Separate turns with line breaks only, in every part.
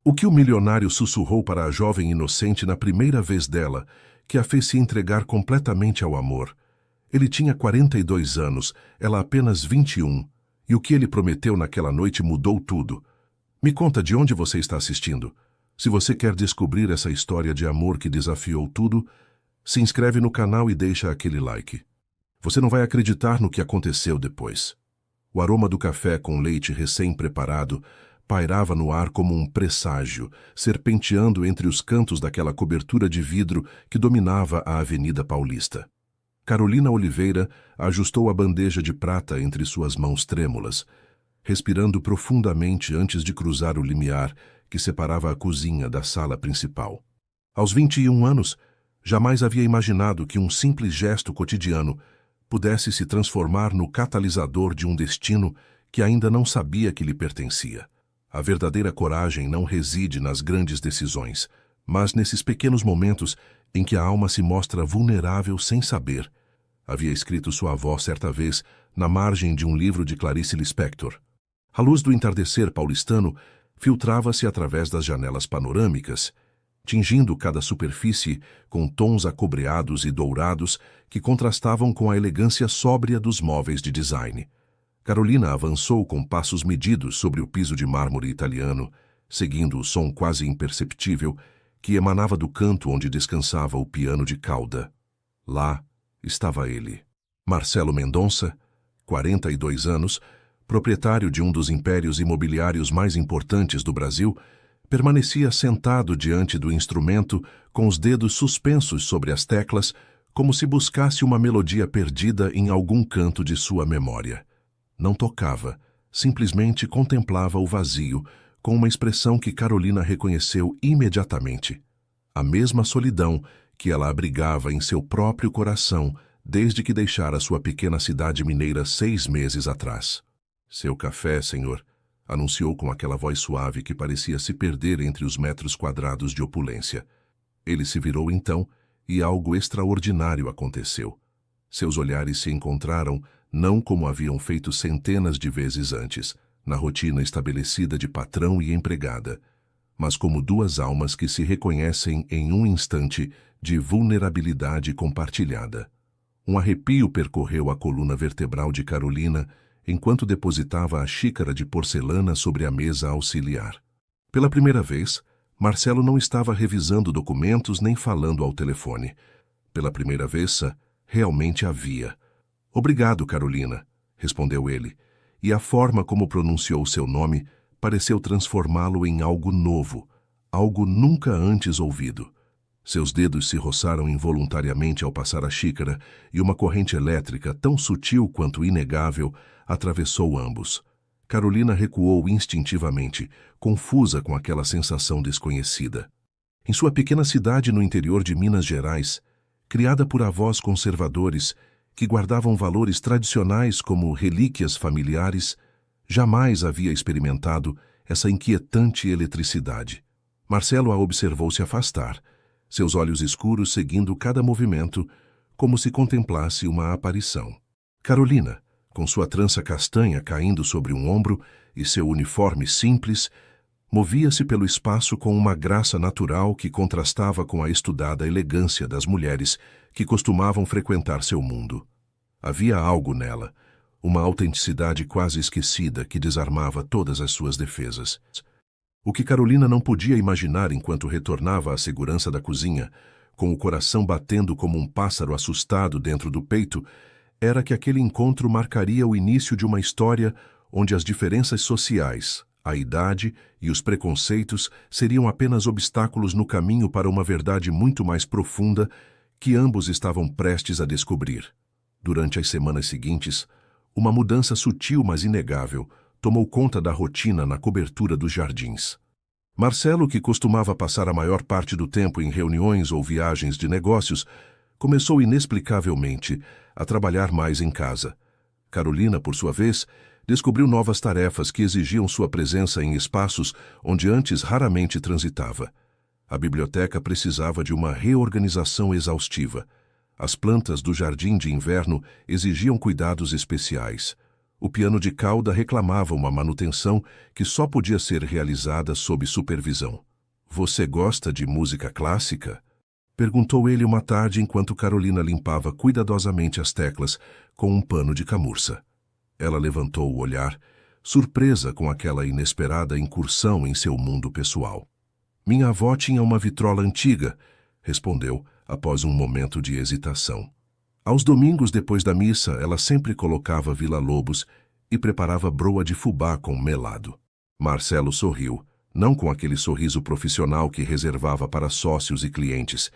O que o milionário sussurrou para a jovem inocente na primeira vez dela, que a fez se entregar completamente ao amor? Ele tinha 42 anos, ela apenas 21, e o que ele prometeu naquela noite mudou tudo. Me conta de onde você está assistindo. Se você quer descobrir essa história de amor que desafiou tudo, se inscreve no canal e deixa aquele like. Você não vai acreditar no que aconteceu depois. O aroma do café com leite recém-preparado pairava no ar como um presságio, serpenteando entre os cantos daquela cobertura de vidro que dominava a Avenida Paulista. Carolina Oliveira ajustou a bandeja de prata entre suas mãos trêmulas, respirando profundamente antes de cruzar o limiar que separava a cozinha da sala principal. Aos 21 anos, jamais havia imaginado que um simples gesto cotidiano pudesse se transformar no catalisador de um destino que ainda não sabia que lhe pertencia. A verdadeira coragem não reside nas grandes decisões, mas nesses pequenos momentos em que a alma se mostra vulnerável sem saber, havia escrito sua avó certa vez na margem de um livro de Clarice Lispector. A luz do entardecer paulistano filtrava-se através das janelas panorâmicas, tingindo cada superfície com tons acobreados e dourados que contrastavam com a elegância sóbria dos móveis de design. Carolina avançou com passos medidos sobre o piso de mármore italiano, seguindo o som quase imperceptível que emanava do canto onde descansava o piano de cauda. Lá estava ele, Marcelo Mendonça, 42 anos, proprietário de um dos impérios imobiliários mais importantes do Brasil, permanecia sentado diante do instrumento com os dedos suspensos sobre as teclas, como se buscasse uma melodia perdida em algum canto de sua memória. Não tocava, simplesmente contemplava o vazio, com uma expressão que Carolina reconheceu imediatamente. A mesma solidão que ela abrigava em seu próprio coração desde que deixara sua pequena cidade mineira 6 meses atrás. "Seu café, senhor", anunciou com aquela voz suave que parecia se perder entre os metros quadrados de opulência. Ele se virou então e algo extraordinário aconteceu. Seus olhares se encontraram não como haviam feito centenas de vezes antes, na rotina estabelecida de patrão e empregada, mas como duas almas que se reconhecem em um instante de vulnerabilidade compartilhada. Um arrepio percorreu a coluna vertebral de Carolina enquanto depositava a xícara de porcelana sobre a mesa auxiliar. Pela primeira vez, Marcelo não estava revisando documentos nem falando ao telefone. Pela primeira vez, realmente havia. "Obrigado, Carolina", respondeu ele, e a forma como pronunciou seu nome pareceu transformá-lo em algo novo, algo nunca antes ouvido. Seus dedos se roçaram involuntariamente ao passar a xícara e uma corrente elétrica, tão sutil quanto inegável, atravessou ambos. Carolina recuou instintivamente, confusa com aquela sensação desconhecida. Em sua pequena cidade no interior de Minas Gerais, criada por avós conservadores que guardavam valores tradicionais como relíquias familiares, jamais havia experimentado essa inquietante eletricidade. Marcelo a observou se afastar, seus olhos escuros seguindo cada movimento, como se contemplasse uma aparição. Carolina, com sua trança castanha caindo sobre um ombro e seu uniforme simples, movia-se pelo espaço com uma graça natural que contrastava com a estudada elegância das mulheres que costumavam frequentar seu mundo. Havia algo nela, uma autenticidade quase esquecida que desarmava todas as suas defesas. O que Carolina não podia imaginar enquanto retornava à segurança da cozinha, com o coração batendo como um pássaro assustado dentro do peito, era que aquele encontro marcaria o início de uma história onde as diferenças sociais, a idade e os preconceitos seriam apenas obstáculos no caminho para uma verdade muito mais profunda que ambos estavam prestes a descobrir. Durante as semanas seguintes, uma mudança sutil mas inegável tomou conta da rotina na cobertura dos jardins. Marcelo, que costumava passar a maior parte do tempo em reuniões ou viagens de negócios, começou inexplicavelmente a trabalhar mais em casa. Carolina, por sua vez, descobriu novas tarefas que exigiam sua presença em espaços onde antes raramente transitava. A biblioteca precisava de uma reorganização exaustiva. As plantas do jardim de inverno exigiam cuidados especiais. O piano de cauda reclamava uma manutenção que só podia ser realizada sob supervisão. "Você gosta de música clássica?" perguntou ele uma tarde enquanto Carolina limpava cuidadosamente as teclas com um pano de camurça. Ela levantou o olhar, surpresa com aquela inesperada incursão em seu mundo pessoal. "Minha avó tinha uma vitrola antiga", respondeu, após um momento de hesitação. Aos domingos, depois da missa, ela sempre colocava Villa-Lobos e preparava broa de fubá com melado. Marcelo sorriu, não com aquele sorriso profissional que reservava para sócios e clientes,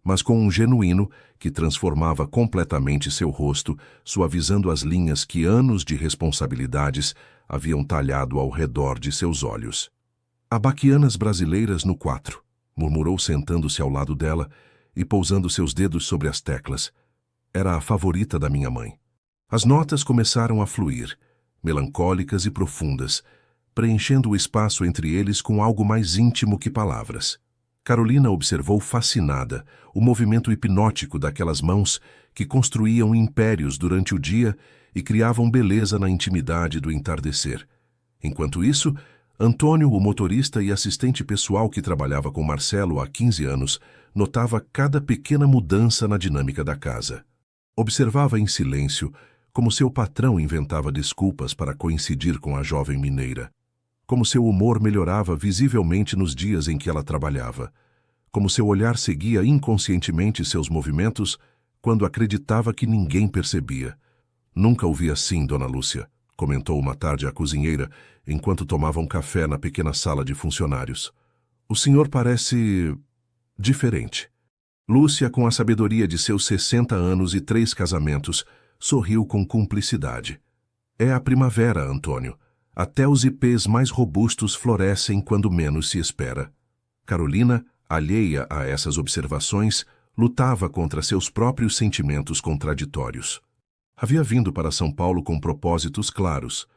mas com um genuíno que transformava completamente seu rosto, suavizando as linhas que anos de responsabilidades haviam talhado ao redor de seus olhos. "Abaquianas brasileiras no 4", murmurou sentando-se ao lado dela e pousando seus dedos sobre as teclas. Era a favorita da minha mãe. As notas começaram a fluir, melancólicas e profundas, preenchendo o espaço entre eles com algo mais íntimo que palavras. Carolina observou fascinada o movimento hipnótico daquelas mãos que construíam impérios durante o dia e criavam beleza na intimidade do entardecer. Enquanto isso, Antônio, o motorista e assistente pessoal que trabalhava com Marcelo há 15 anos, notava cada pequena mudança na dinâmica da casa. Observava em silêncio como seu patrão inventava desculpas para coincidir com a jovem mineira, como seu humor melhorava visivelmente nos dias em que ela trabalhava, como seu olhar seguia inconscientemente seus movimentos quando acreditava que ninguém percebia. "Nunca o vi assim, Dona Lúcia", comentou uma tarde a cozinheira, enquanto tomavam café na pequena sala de funcionários. "O senhor parece diferente." Lúcia, com a sabedoria de seus 60 anos e 3 casamentos, sorriu com cumplicidade. "É a primavera, Antônio. Até os ipês mais robustos florescem quando menos se espera." Carolina, alheia a essas observações, lutava contra seus próprios sentimentos contraditórios. Havia vindo para São Paulo com propósitos claros: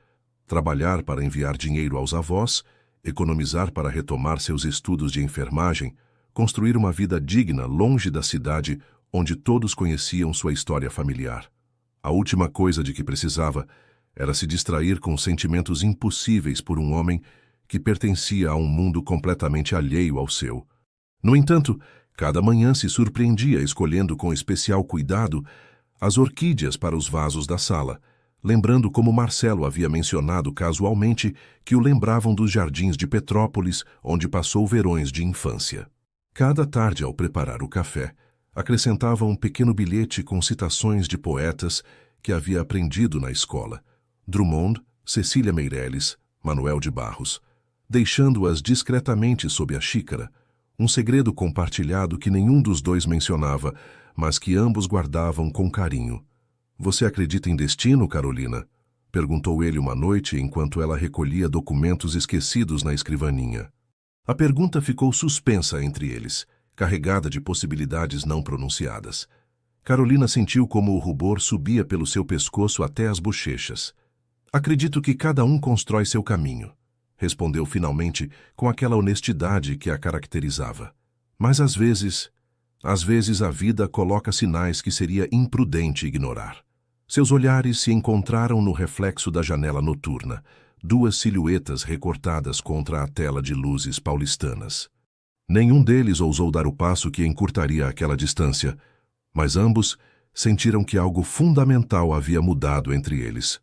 trabalhar para enviar dinheiro aos avós, economizar para retomar seus estudos de enfermagem, construir uma vida digna longe da cidade onde todos conheciam sua história familiar. A última coisa de que precisava era se distrair com sentimentos impossíveis por um homem que pertencia a um mundo completamente alheio ao seu. No entanto, cada manhã se surpreendia escolhendo com especial cuidado as orquídeas para os vasos da sala, lembrando como Marcelo havia mencionado casualmente que o lembravam dos jardins de Petrópolis, onde passou verões de infância. Cada tarde, ao preparar o café, acrescentava um pequeno bilhete com citações de poetas que havia aprendido na escola: Drummond, Cecília Meirelles, Manuel de Barros, deixando-as discretamente sob a xícara, um segredo compartilhado que nenhum dos dois mencionava, mas que ambos guardavam com carinho. "Você acredita em destino, Carolina?" perguntou ele uma noite enquanto ela recolhia documentos esquecidos na escrivaninha. A pergunta ficou suspensa entre eles, carregada de possibilidades não pronunciadas. Carolina sentiu como o rubor subia pelo seu pescoço até as bochechas. "Acredito que cada um constrói seu caminho", respondeu finalmente com aquela honestidade que a caracterizava. "Mas às vezes a vida coloca sinais que seria imprudente ignorar." Seus olhares se encontraram no reflexo da janela noturna, 2 silhuetas recortadas contra a tela de luzes paulistanas. Nenhum deles ousou dar o passo que encurtaria aquela distância, mas ambos sentiram que algo fundamental havia mudado entre eles.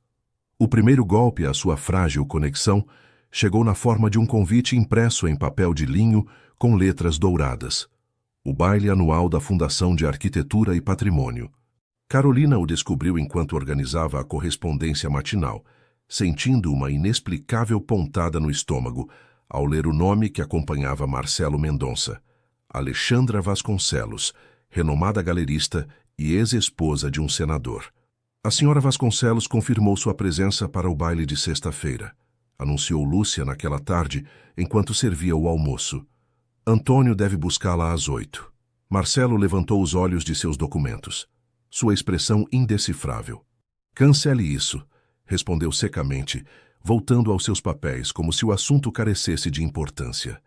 O primeiro golpe à sua frágil conexão chegou na forma de um convite impresso em papel de linho com letras douradas: o baile anual da Fundação de Arquitetura e Patrimônio. Carolina o descobriu enquanto organizava a correspondência matinal, sentindo uma inexplicável pontada no estômago ao ler o nome que acompanhava Marcelo Mendonça: Alexandra Vasconcelos, renomada galerista e ex-esposa de um senador. A senhora Vasconcelos confirmou sua presença para o baile de sexta-feira, anunciou Lúcia naquela tarde enquanto servia o almoço. Antônio deve buscá-la às 8. Marcelo levantou os olhos de seus documentos, sua expressão indecifrável. "Cancele isso", respondeu secamente, voltando aos seus papéis como se o assunto carecesse de importância.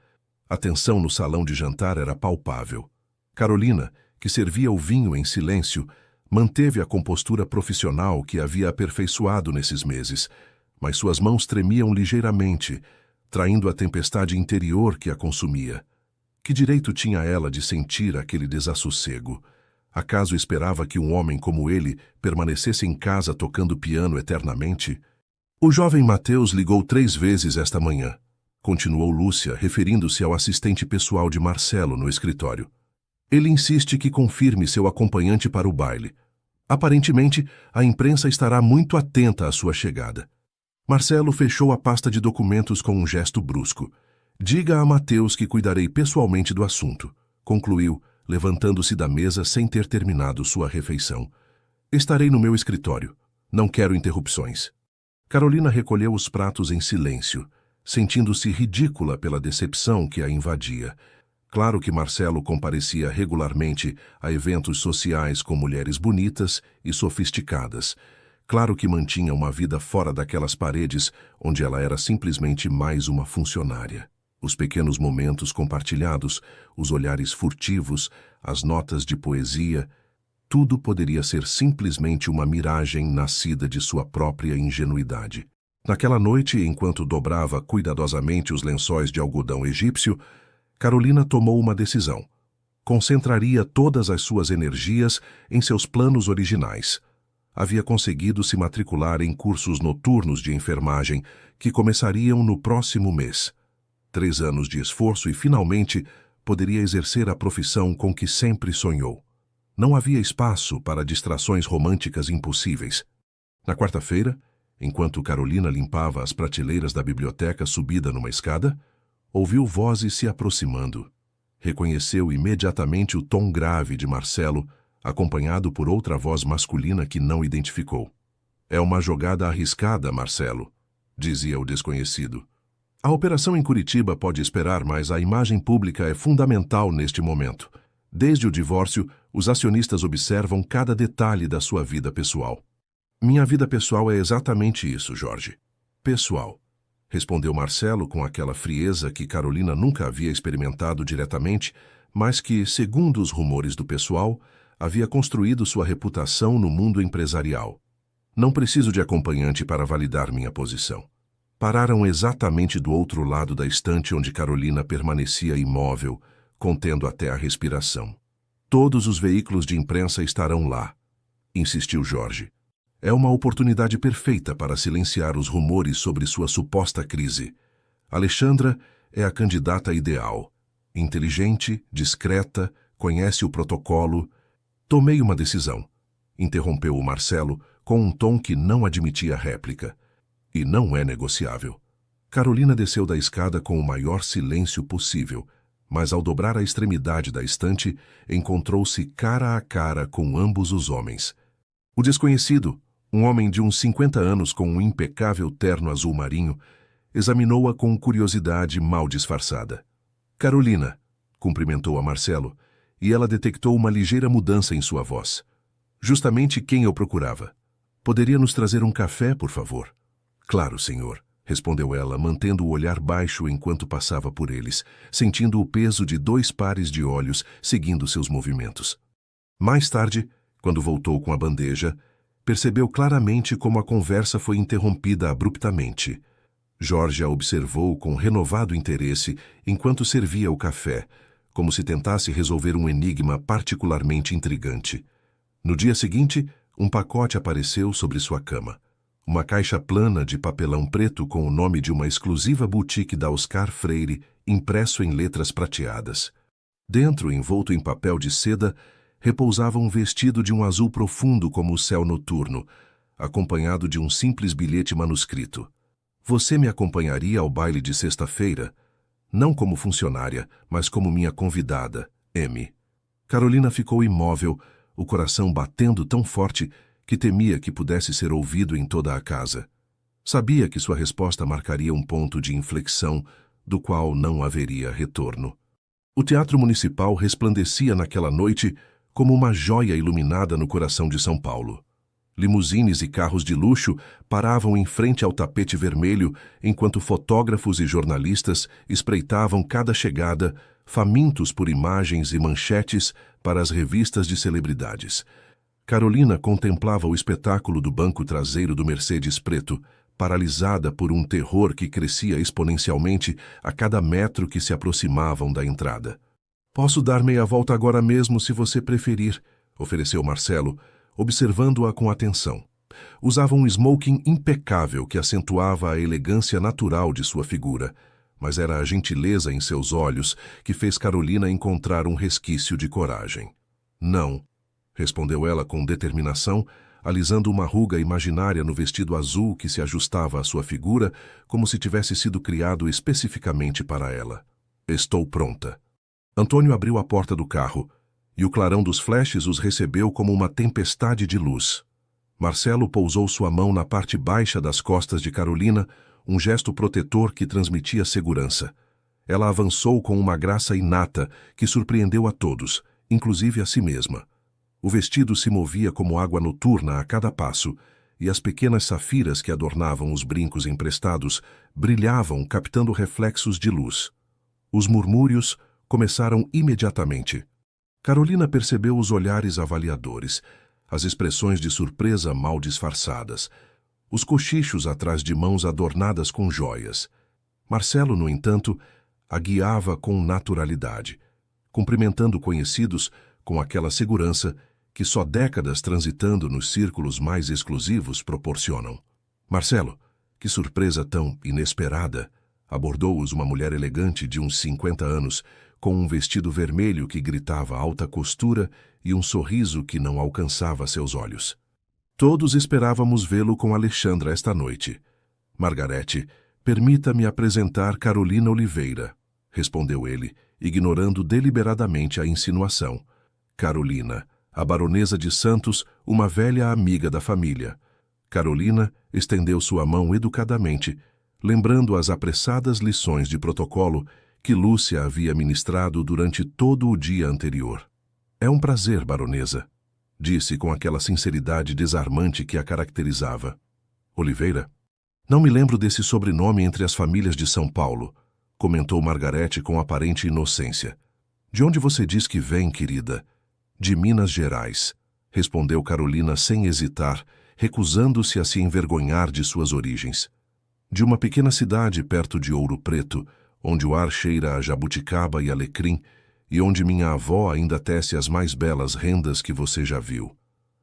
A tensão no salão de jantar era palpável. Carolina, que servia o vinho em silêncio, Manteve a compostura profissional que havia aperfeiçoado nesses meses, mas suas mãos tremiam ligeiramente, traindo a tempestade interior que a consumia. Que direito tinha ela de sentir aquele desassossego? Acaso esperava que um homem como ele permanecesse em casa tocando piano eternamente? O jovem Mateus ligou 3 vezes esta manhã, continuou Lúcia, referindo-se ao assistente pessoal de Marcelo no escritório. Ele insiste que confirme seu acompanhante para o baile. Aparentemente, a imprensa estará muito atenta à sua chegada. Marcelo fechou a pasta de documentos com um gesto brusco. Diga a Mateus que cuidarei pessoalmente do assunto, concluiu, levantando-se da mesa sem ter terminado sua refeição. Estarei no meu escritório. Não quero interrupções. Carolina recolheu os pratos em silêncio, sentindo-se ridícula pela decepção que a invadia. Claro que Marcelo comparecia regularmente a eventos sociais com mulheres bonitas e sofisticadas. Claro que mantinha uma vida fora daquelas paredes onde ela era simplesmente mais uma funcionária. Os pequenos momentos compartilhados, os olhares furtivos, as notas de poesia, tudo poderia ser simplesmente uma miragem nascida de sua própria ingenuidade. Naquela noite, enquanto dobrava cuidadosamente os lençóis de algodão egípcio, Carolina tomou uma decisão. Concentraria todas as suas energias em seus planos originais. Havia conseguido se matricular em cursos noturnos de enfermagem que começariam no próximo mês. 3 anos de esforço e, finalmente, poderia exercer a profissão com que sempre sonhou. Não havia espaço para distrações românticas impossíveis. Na quarta-feira, enquanto Carolina limpava as prateleiras da biblioteca subida numa escada, ouviu vozes se aproximando. Reconheceu imediatamente o tom grave de Marcelo, acompanhado por outra voz masculina que não identificou. É uma jogada arriscada, Marcelo, dizia o desconhecido. A operação em Curitiba pode esperar, mas a imagem pública é fundamental neste momento. Desde o divórcio, os acionistas observam cada detalhe da sua vida pessoal. Minha vida pessoal é exatamente isso, Jorge. Pessoal, respondeu Marcelo com aquela frieza que Carolina nunca havia experimentado diretamente, mas que, segundo os rumores do pessoal, havia construído sua reputação no mundo empresarial. Não preciso de acompanhante para validar minha posição. Pararam exatamente do outro lado da estante onde Carolina permanecia imóvel, contendo até a respiração. Todos os veículos de imprensa estarão lá, insistiu Jorge. É uma oportunidade perfeita para silenciar os rumores sobre sua suposta crise. Alexandra é a candidata ideal. Inteligente, discreta, conhece o protocolo. Tomei uma decisão, interrompeu o Marcelo com um tom que não admitia réplica. E não é negociável. Carolina desceu da escada com o maior silêncio possível, mas ao dobrar a extremidade da estante, encontrou-se cara a cara com ambos os homens. O desconhecido, um homem de uns 50 anos com um impecável terno azul marinho, examinou-a com curiosidade mal disfarçada. Carolina, cumprimentou a Marcelo, e ela detectou uma ligeira mudança em sua voz. Justamente quem eu procurava. Poderia nos trazer um café, por favor? Claro, senhor, respondeu ela, mantendo o olhar baixo enquanto passava por eles, sentindo o peso de 2 pares de olhos seguindo seus movimentos. Mais tarde, quando voltou com a bandeja, percebeu claramente como a conversa foi interrompida abruptamente. Jorge a observou com renovado interesse enquanto servia o café, como se tentasse resolver um enigma particularmente intrigante. No dia seguinte, um pacote apareceu sobre sua cama. Uma caixa plana de papelão preto com o nome de uma exclusiva boutique da Oscar Freire, impresso em letras prateadas. Dentro, envolto em papel de seda, repousava um vestido de um azul profundo como o céu noturno, acompanhado de um simples bilhete manuscrito. Você me acompanharia ao baile de sexta-feira? Não como funcionária, mas como minha convidada, M. Carolina ficou imóvel, o coração batendo tão forte que temia que pudesse ser ouvido em toda a casa. Sabia que sua resposta marcaria um ponto de inflexão do qual não haveria retorno. O Teatro Municipal resplandecia naquela noite como uma joia iluminada no coração de São Paulo. Limusines e carros de luxo paravam em frente ao tapete vermelho enquanto fotógrafos e jornalistas espreitavam cada chegada, famintos por imagens e manchetes para as revistas de celebridades. Carolina contemplava o espetáculo do banco traseiro do Mercedes preto, paralisada por um terror que crescia exponencialmente a cada metro que se aproximavam da entrada. "Posso dar meia volta agora mesmo, se você preferir", ofereceu Marcelo, observando-a com atenção. Usava um smoking impecável que acentuava a elegância natural de sua figura, mas era a gentileza em seus olhos que fez Carolina encontrar um resquício de coragem. "Não", respondeu ela com determinação, alisando uma ruga imaginária no vestido azul que se ajustava à sua figura como se tivesse sido criado especificamente para ela. "Estou pronta." Antônio abriu a porta do carro, e o clarão dos flashes os recebeu como uma tempestade de luz. Marcelo pousou sua mão na parte baixa das costas de Carolina, um gesto protetor que transmitia segurança. Ela avançou com uma graça inata que surpreendeu a todos, inclusive a si mesma. O vestido se movia como água noturna a cada passo, e as pequenas safiras que adornavam os brincos emprestados brilhavam, captando reflexos de luz. Os murmúrios começaram imediatamente. Carolina percebeu os olhares avaliadores, as expressões de surpresa mal disfarçadas, os cochichos atrás de mãos adornadas com joias. Marcelo, no entanto, a guiava com naturalidade, cumprimentando conhecidos com aquela segurança que só décadas transitando nos círculos mais exclusivos proporcionam. "Marcelo, que surpresa tão inesperada!" Abordou-os uma mulher elegante de uns 50 anos, com um vestido vermelho que gritava alta costura e um sorriso que não alcançava seus olhos. "Todos esperávamos vê-lo com Alexandra esta noite. Margarete, permita-me apresentar Carolina Oliveira", respondeu ele, ignorando deliberadamente a insinuação. "Carolina, a baronesa de Santos, uma velha amiga da família." Carolina estendeu sua mão educadamente, lembrando as apressadas lições de protocolo que Lúcia havia ministrado durante todo o dia anterior. "É um prazer, baronesa", disse com aquela sinceridade desarmante que a caracterizava. "Oliveira? Não me lembro desse sobrenome entre as famílias de São Paulo", comentou Margarete com aparente inocência. "De onde você diz que vem, querida?" "De Minas Gerais", respondeu Carolina sem hesitar, recusando-se a se envergonhar de suas origens. "De uma pequena cidade perto de Ouro Preto, onde o ar cheira a jabuticaba e alecrim, e onde minha avó ainda tece as mais belas rendas que você já viu."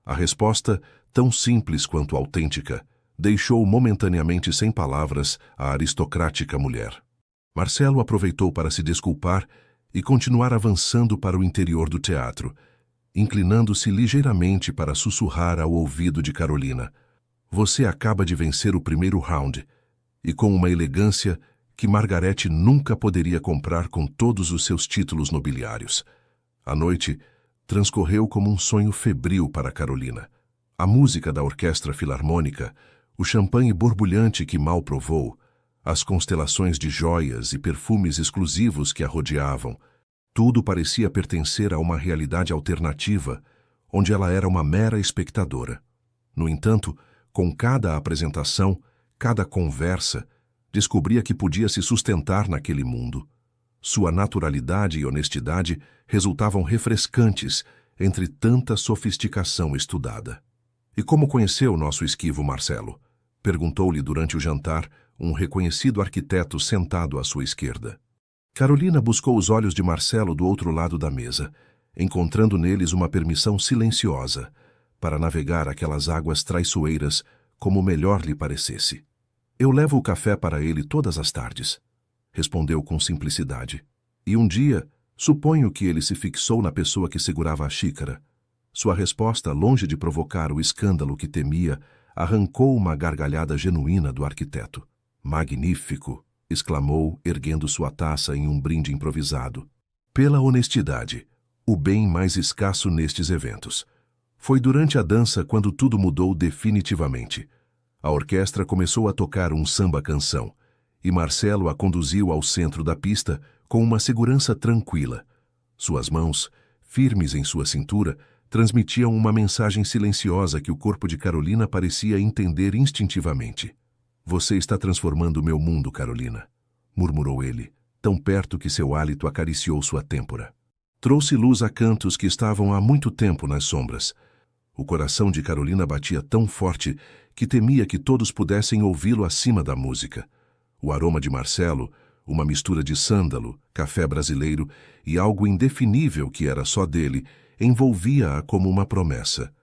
A resposta, tão simples quanto autêntica, deixou momentaneamente sem palavras a aristocrática mulher. Marcelo aproveitou para se desculpar e continuar avançando para o interior do teatro, inclinando-se ligeiramente para sussurrar ao ouvido de Carolina: "Você acaba de vencer o primeiro round", e com uma elegância que Margarete nunca poderia comprar com todos os seus títulos nobiliários. A noite transcorreu como um sonho febril para Carolina. A música da orquestra filarmônica, o champanhe borbulhante que mal provou, as constelações de joias e perfumes exclusivos que a rodeavam, tudo parecia pertencer a uma realidade alternativa, onde ela era uma mera espectadora. No entanto, com cada apresentação, cada conversa, descobria que podia se sustentar naquele mundo. Sua naturalidade e honestidade resultavam refrescantes entre tanta sofisticação estudada. "E como conheceu nosso esquivo Marcelo?" perguntou-lhe durante o jantar um reconhecido arquiteto sentado à sua esquerda. Carolina buscou os olhos de Marcelo do outro lado da mesa, encontrando neles uma permissão silenciosa para navegar aquelas águas traiçoeiras como melhor lhe parecesse. "Eu levo o café para ele todas as tardes", respondeu com simplicidade. "E um dia, suponho que ele se fixou na pessoa que segurava a xícara." Sua resposta, longe de provocar o escândalo que temia, arrancou uma gargalhada genuína do arquiteto. "Magnífico!" exclamou, erguendo sua taça em um brinde improvisado. "Pela honestidade, o bem mais escasso nestes eventos." Foi durante a dança quando tudo mudou definitivamente. A orquestra começou a tocar um samba-canção, e Marcelo a conduziu ao centro da pista com uma segurança tranquila. Suas mãos, firmes em sua cintura, transmitiam uma mensagem silenciosa que o corpo de Carolina parecia entender instintivamente. "Você está transformando o meu mundo, Carolina", murmurou ele, tão perto que seu hálito acariciou sua têmpora. Trouxe luz a cantos que estavam há muito tempo nas sombras. O coração de Carolina batia tão forte que temia que todos pudessem ouvi-lo acima da música. O aroma de Marcelo, uma mistura de sândalo, café brasileiro e algo indefinível que era só dele, envolvia-a como uma promessa.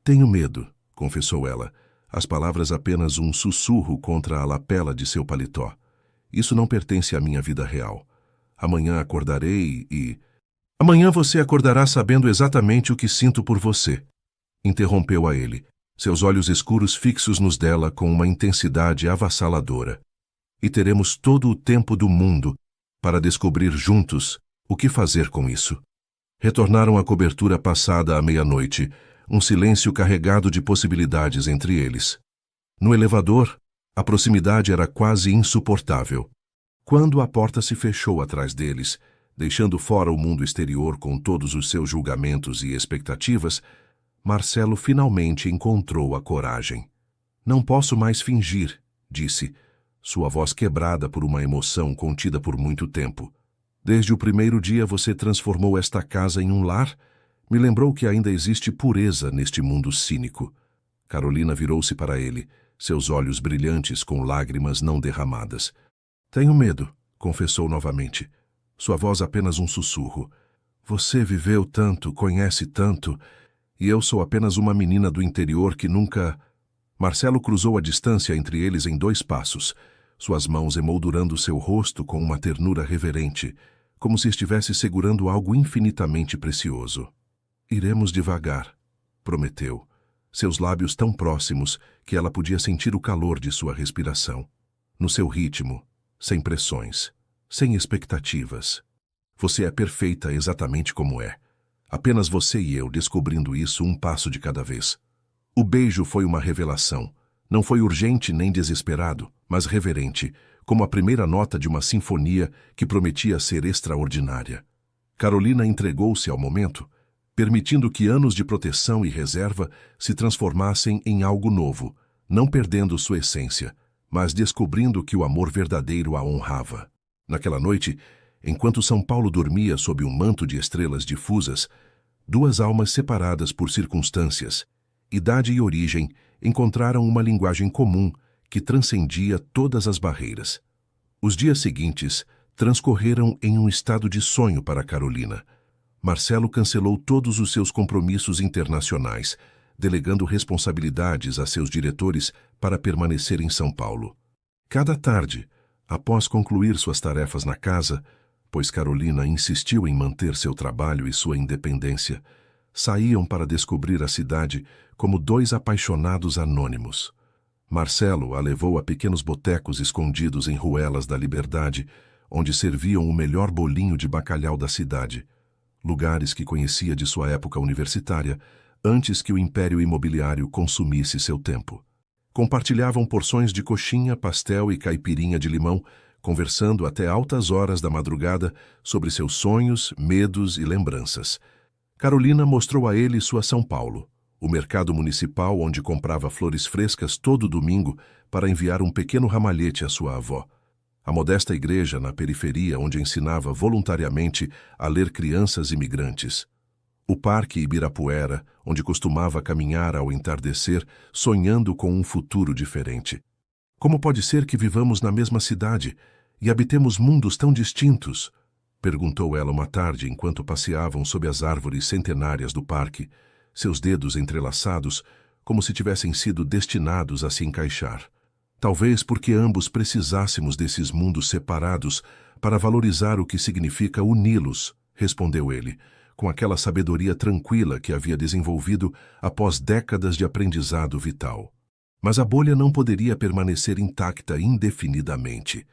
Tenho medo, confessou ela, as palavras apenas um sussurro contra a lapela de seu paletó. Isso não pertence à minha vida real. Amanhã acordarei e... Amanhã você acordará sabendo exatamente o que sinto por você. Interrompeu a ele, seus olhos escuros fixos nos dela com uma intensidade avassaladora. E teremos todo o tempo do mundo para descobrir juntos o que fazer com isso. Retornaram à cobertura passada à meia-noite, um silêncio carregado de possibilidades entre eles. No elevador, a proximidade era quase insuportável. Quando a porta se fechou atrás deles, deixando fora o mundo exterior com todos os seus julgamentos e expectativas, Marcelo finalmente encontrou a coragem. Não posso mais fingir, disse, sua voz quebrada por uma emoção contida por muito tempo. Desde o primeiro dia você transformou esta casa em um lar? Me lembrou que ainda existe pureza neste mundo cínico. Carolina virou-se para ele, seus olhos brilhantes com lágrimas não derramadas. Tenho medo, confessou novamente. Sua voz apenas um sussurro. Você viveu tanto, conhece tanto, e eu sou apenas uma menina do interior que nunca... Marcelo cruzou a distância entre eles em 2 passos, suas mãos emoldurando seu rosto com uma ternura reverente, como se estivesse segurando algo infinitamente precioso. Iremos devagar, prometeu, seus lábios tão próximos que ela podia sentir o calor de sua respiração. No seu ritmo, sem pressões, sem expectativas. Você é perfeita exatamente como é. Apenas você e eu descobrindo isso um passo de cada vez. O beijo foi uma revelação. Não foi urgente nem desesperado, mas reverente, como a primeira nota de uma sinfonia que prometia ser extraordinária. Carolina entregou-se ao momento, permitindo que anos de proteção e reserva se transformassem em algo novo, não perdendo sua essência, mas descobrindo que o amor verdadeiro a honrava. Naquela noite, enquanto São Paulo dormia sob um manto de estrelas difusas, 2 almas separadas por circunstâncias, idade e origem, encontraram uma linguagem comum que transcendia todas as barreiras. Os dias seguintes transcorreram em um estado de sonho para Carolina. Marcelo cancelou todos os seus compromissos internacionais, delegando responsabilidades a seus diretores para permanecer em São Paulo. Cada tarde, após concluir suas tarefas na casa, pois Carolina insistiu em manter seu trabalho e sua independência, saíam para descobrir a cidade como 2 apaixonados anônimos. Marcelo a levou a pequenos botecos escondidos em ruelas da Liberdade, onde serviam o melhor bolinho de bacalhau da cidade, lugares que conhecia de sua época universitária, antes que o império imobiliário consumisse seu tempo. Compartilhavam porções de coxinha, pastel e caipirinha de limão, conversando até altas horas da madrugada sobre seus sonhos, medos e lembranças. Carolina mostrou a ele sua São Paulo, o mercado municipal onde comprava flores frescas todo domingo para enviar um pequeno ramalhete à sua avó. A modesta igreja na periferia onde ensinava voluntariamente a ler crianças imigrantes. O Parque Ibirapuera, onde costumava caminhar ao entardecer, sonhando com um futuro diferente. Como pode ser que vivamos na mesma cidade e habitemos mundos tão distintos? Perguntou ela uma tarde enquanto passeavam sob as árvores centenárias do parque, seus dedos entrelaçados, como se tivessem sido destinados a se encaixar. Talvez porque ambos precisássemos desses mundos separados para valorizar o que significa uni-los, respondeu ele, com aquela sabedoria tranquila que havia desenvolvido após décadas de aprendizado vital. Mas a bolha não poderia permanecer intacta indefinidamente.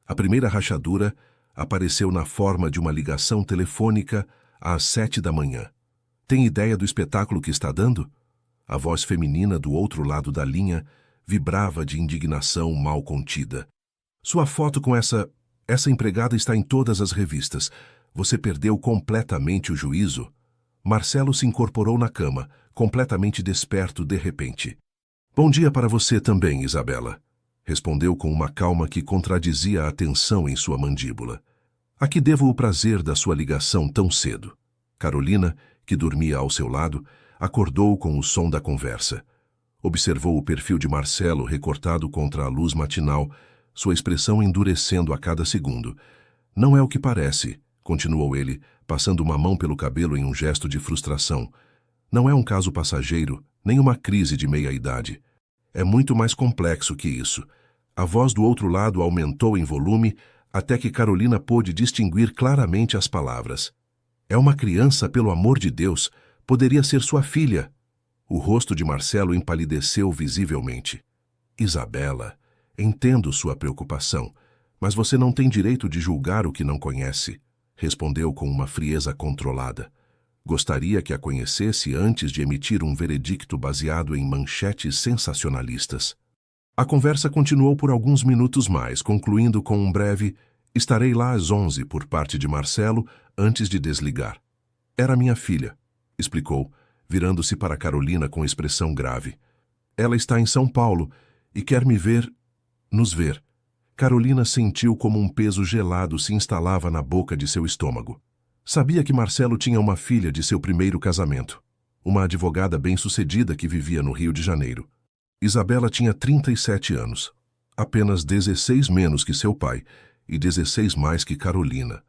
A primeira rachadura apareceu na forma de uma ligação telefônica às 7 da manhã. Tem ideia do espetáculo que está dando? A voz feminina do outro lado da linha vibrava de indignação mal contida. Sua foto com essa empregada está em todas as revistas. Você perdeu completamente o juízo? Marcelo se incorporou na cama, completamente desperto de repente. Bom dia para você também, Isabela, respondeu com uma calma que contradizia a tensão em sua mandíbula. A que devo o prazer da sua ligação tão cedo? Carolina, que dormia ao seu lado, acordou com o som da conversa. Observou o perfil de Marcelo recortado contra a luz matinal, sua expressão endurecendo a cada segundo. Não é o que parece, continuou ele, passando uma mão pelo cabelo em um gesto de frustração. Não é um caso passageiro, nem uma crise de meia-idade. É muito mais complexo que isso. A voz do outro lado aumentou em volume até que Carolina pôde distinguir claramente as palavras. É uma criança, pelo amor de Deus. Poderia ser sua filha. O rosto de Marcelo empalideceu visivelmente. Isabela, entendo sua preocupação, mas você não tem direito de julgar o que não conhece, respondeu com uma frieza controlada. Gostaria que a conhecesse antes de emitir um veredicto baseado em manchetes sensacionalistas. A conversa continuou por alguns minutos mais, concluindo com um breve "estarei lá às 11" por parte de Marcelo antes de desligar. Era minha filha, explicou, virando-se para Carolina com expressão grave. Ela está em São Paulo e quer nos ver. Carolina sentiu como um peso gelado se instalava na boca de seu estômago. Sabia que Marcelo tinha uma filha de seu primeiro casamento, uma advogada bem-sucedida que vivia no Rio de Janeiro. Isabela tinha 37 anos, apenas 16 menos que seu pai e 16 mais que Carolina.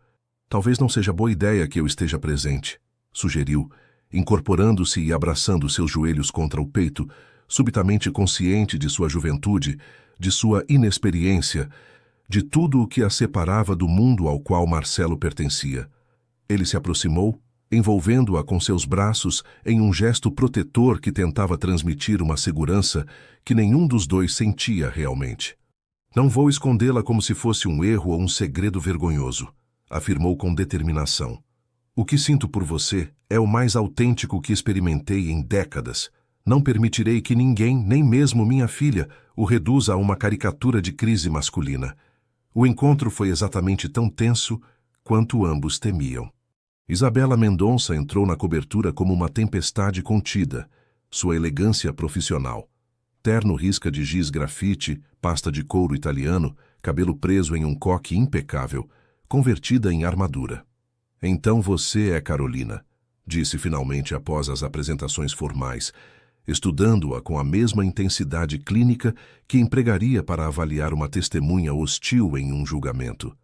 Talvez não seja boa ideia que eu esteja presente, sugeriu, incorporando-se e abraçando seus joelhos contra o peito, subitamente consciente de sua juventude, de sua inexperiência, de tudo o que a separava do mundo ao qual Marcelo pertencia. Ele se aproximou, envolvendo-a com seus braços em um gesto protetor que tentava transmitir uma segurança que nenhum dos dois sentia realmente. Não vou escondê-la como se fosse um erro ou um segredo vergonhoso, afirmou com determinação. O que sinto por você é o mais autêntico que experimentei em décadas. Não permitirei que ninguém, nem mesmo minha filha, o reduza a uma caricatura de crise masculina. O encontro foi exatamente tão tenso quanto ambos temiam. Isabela Mendonça entrou na cobertura como uma tempestade contida, sua elegância profissional. Terno risca de giz grafite, pasta de couro italiano, cabelo preso em um coque impecável, convertida em armadura. Então você é Carolina, disse finalmente após as apresentações formais, estudando-a com a mesma intensidade clínica que empregaria para avaliar uma testemunha hostil em um julgamento.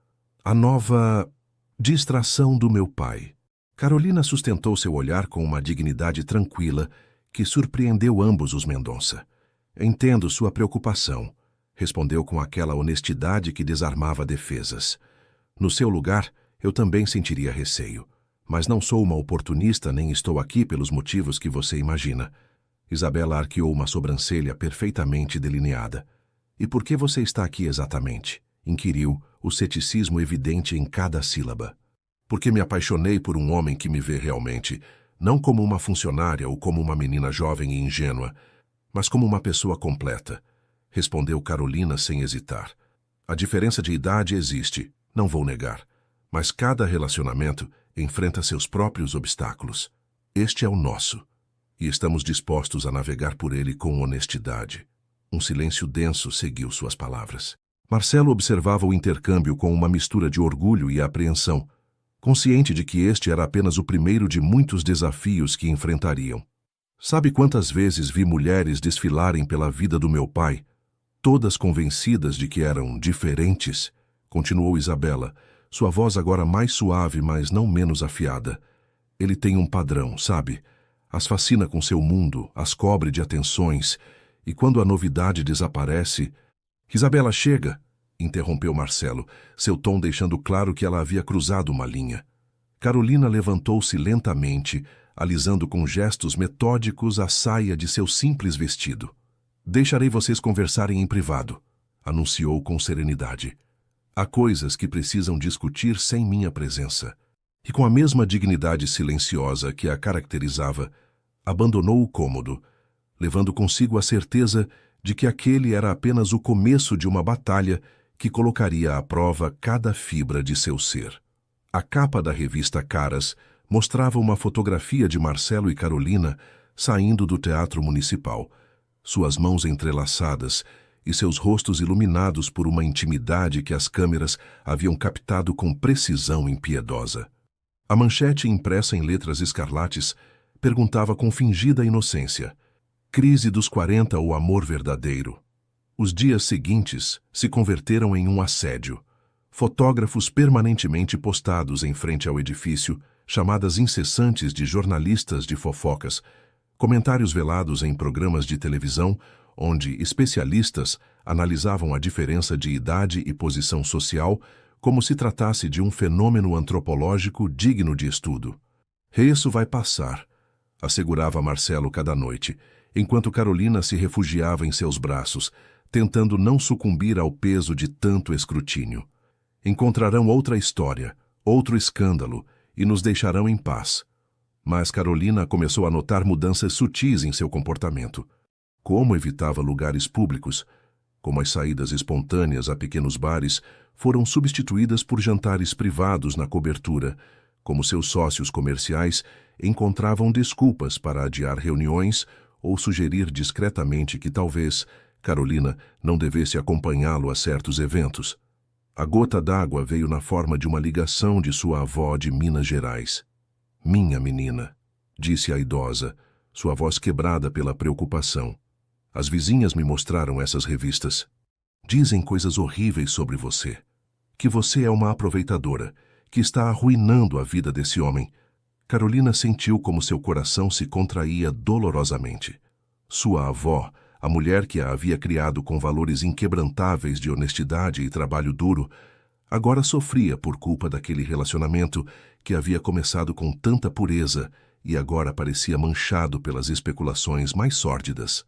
A nova distração do meu pai. Carolina sustentou seu olhar com uma dignidade tranquila que surpreendeu ambos os Mendonça. Entendo sua preocupação, respondeu com aquela honestidade que desarmava defesas. No seu lugar, eu também sentiria receio, mas não sou uma oportunista nem estou aqui pelos motivos que você imagina. Isabela arqueou uma sobrancelha perfeitamente delineada. E por que você está aqui exatamente? Inquiriu, o ceticismo evidente em cada sílaba. Porque me apaixonei por um homem que me vê realmente, não como uma funcionária ou como uma menina jovem e ingênua, mas como uma pessoa completa, respondeu Carolina sem hesitar. A diferença de idade existe, não vou negar, mas cada relacionamento enfrenta seus próprios obstáculos. Este é o nosso, e estamos dispostos a navegar por ele com honestidade. Um silêncio denso seguiu suas palavras. Marcelo observava o intercâmbio com uma mistura de orgulho e apreensão, consciente de que este era apenas o primeiro de muitos desafios que enfrentariam. Sabe quantas vezes vi mulheres desfilarem pela vida do meu pai, todas convencidas de que eram diferentes? Continuou Isabela, sua voz agora mais suave, mas não menos afiada. Ele tem um padrão, sabe? As fascina com seu mundo, as cobre de atenções, e quando a novidade desaparece... Isabela, chega! Interrompeu Marcelo, seu tom deixando claro que ela havia cruzado uma linha. Carolina levantou-se lentamente, alisando com gestos metódicos a saia de seu simples vestido. Deixarei vocês conversarem em privado, anunciou com serenidade. Há coisas que precisam discutir sem minha presença. E com a mesma dignidade silenciosa que a caracterizava, abandonou o cômodo, levando consigo a certeza de que aquele era apenas o começo de uma batalha que colocaria à prova cada fibra de seu ser. A capa da revista Caras mostrava uma fotografia de Marcelo e Carolina saindo do Teatro Municipal, suas mãos entrelaçadas e seus rostos iluminados por uma intimidade que as câmeras haviam captado com precisão impiedosa. A manchete, impressa em letras escarlates, Perguntava com fingida inocência. Crise dos 40 ou amor verdadeiro? Os dias seguintes se converteram em um assédio. Fotógrafos permanentemente postados em frente ao edifício, chamadas incessantes de jornalistas de fofocas, comentários velados em programas de televisão, onde especialistas analisavam a diferença de idade e posição social como se tratasse de um fenômeno antropológico digno de estudo. Isso vai passar, assegurava Marcelo cada noite, enquanto Carolina se refugiava em seus braços, tentando não sucumbir ao peso de tanto escrutínio. Encontrarão outra história, outro escândalo, e nos deixarão em paz. Mas Carolina começou a notar mudanças sutis em seu comportamento. Como evitava lugares públicos, como as saídas espontâneas a pequenos bares, foram substituídas por jantares privados na cobertura, como seus sócios comerciais encontravam desculpas para adiar reuniões ou sugerir discretamente que talvez Carolina não devesse acompanhá-lo a certos eventos. A gota d'água veio na forma de uma ligação de sua avó de Minas Gerais. "Minha menina", disse a idosa, sua voz quebrada pela preocupação. "As vizinhas me mostraram essas revistas. Dizem coisas horríveis sobre você. Que você é uma aproveitadora, que está arruinando a vida desse homem." Carolina sentiu como seu coração se contraía dolorosamente. Sua avó, a mulher que a havia criado com valores inquebrantáveis de honestidade e trabalho duro, agora sofria por culpa daquele relacionamento que havia começado com tanta pureza e agora parecia manchado pelas especulações mais sórdidas.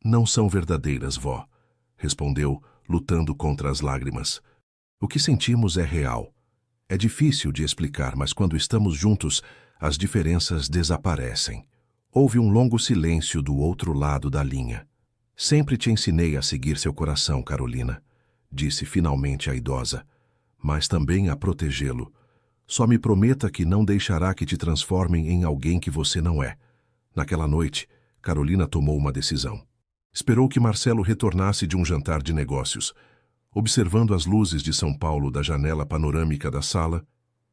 "Não são verdadeiras, vó", respondeu, lutando contra as lágrimas. "O que sentimos é real. É difícil de explicar, mas quando estamos juntos, as diferenças desaparecem." Houve um longo silêncio do outro lado da linha. "Sempre te ensinei a seguir seu coração, Carolina", disse finalmente a idosa, "mas também a protegê-lo. Só me prometa que não deixará que te transformem em alguém que você não é." Naquela noite, Carolina tomou uma decisão. Esperou que Marcelo retornasse de um jantar de negócios. Observando as luzes de São Paulo da janela panorâmica da sala,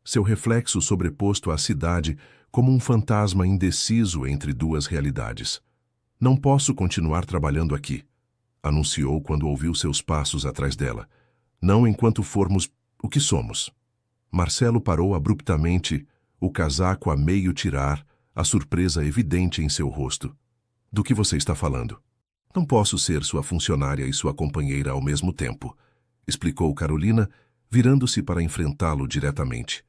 seu reflexo sobreposto à cidade como um fantasma indeciso entre duas realidades. "Não posso continuar trabalhando aqui", anunciou quando ouviu seus passos atrás dela. "Não enquanto formos o que somos." Marcelo parou abruptamente, o casaco a meio tirar, a surpresa evidente em seu rosto. "Do que você está falando?" "Não posso ser sua funcionária e sua companheira ao mesmo tempo", explicou Carolina, virando-se para enfrentá-lo diretamente.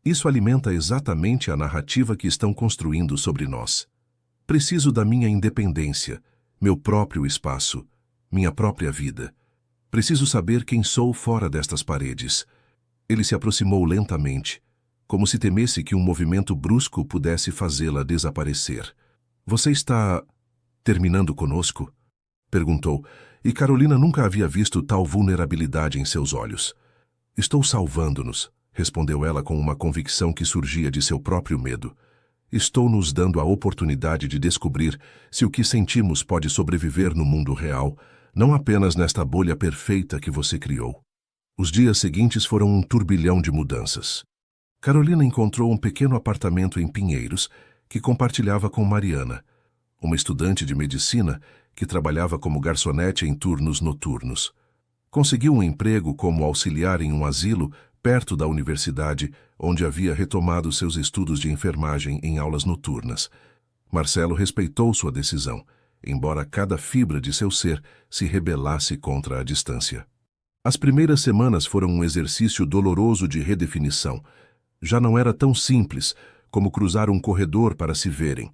"Isso alimenta exatamente a narrativa que estão construindo sobre nós. Preciso da minha independência, meu próprio espaço, minha própria vida. Preciso saber quem sou fora destas paredes." Ele se aproximou lentamente, como se temesse que um movimento brusco pudesse fazê-la desaparecer. "Você está terminando conosco?" perguntou, e Carolina nunca havia visto tal vulnerabilidade em seus olhos. "Estou salvando-nos", respondeu ela com uma convicção que surgia de seu próprio medo. "Estou nos dando a oportunidade de descobrir se o que sentimos pode sobreviver no mundo real, não apenas nesta bolha perfeita que você criou." Os dias seguintes foram um turbilhão de mudanças. Carolina encontrou um pequeno apartamento em Pinheiros que compartilhava com Mariana, uma estudante de medicina que trabalhava como garçonete em turnos noturnos. Conseguiu um emprego como auxiliar em um asilo perto da universidade, onde havia retomado seus estudos de enfermagem em aulas noturnas. Marcelo respeitou sua decisão, embora cada fibra de seu ser se rebelasse contra a distância. As primeiras semanas foram um exercício doloroso de redefinição. Já não era tão simples como cruzar um corredor para se verem.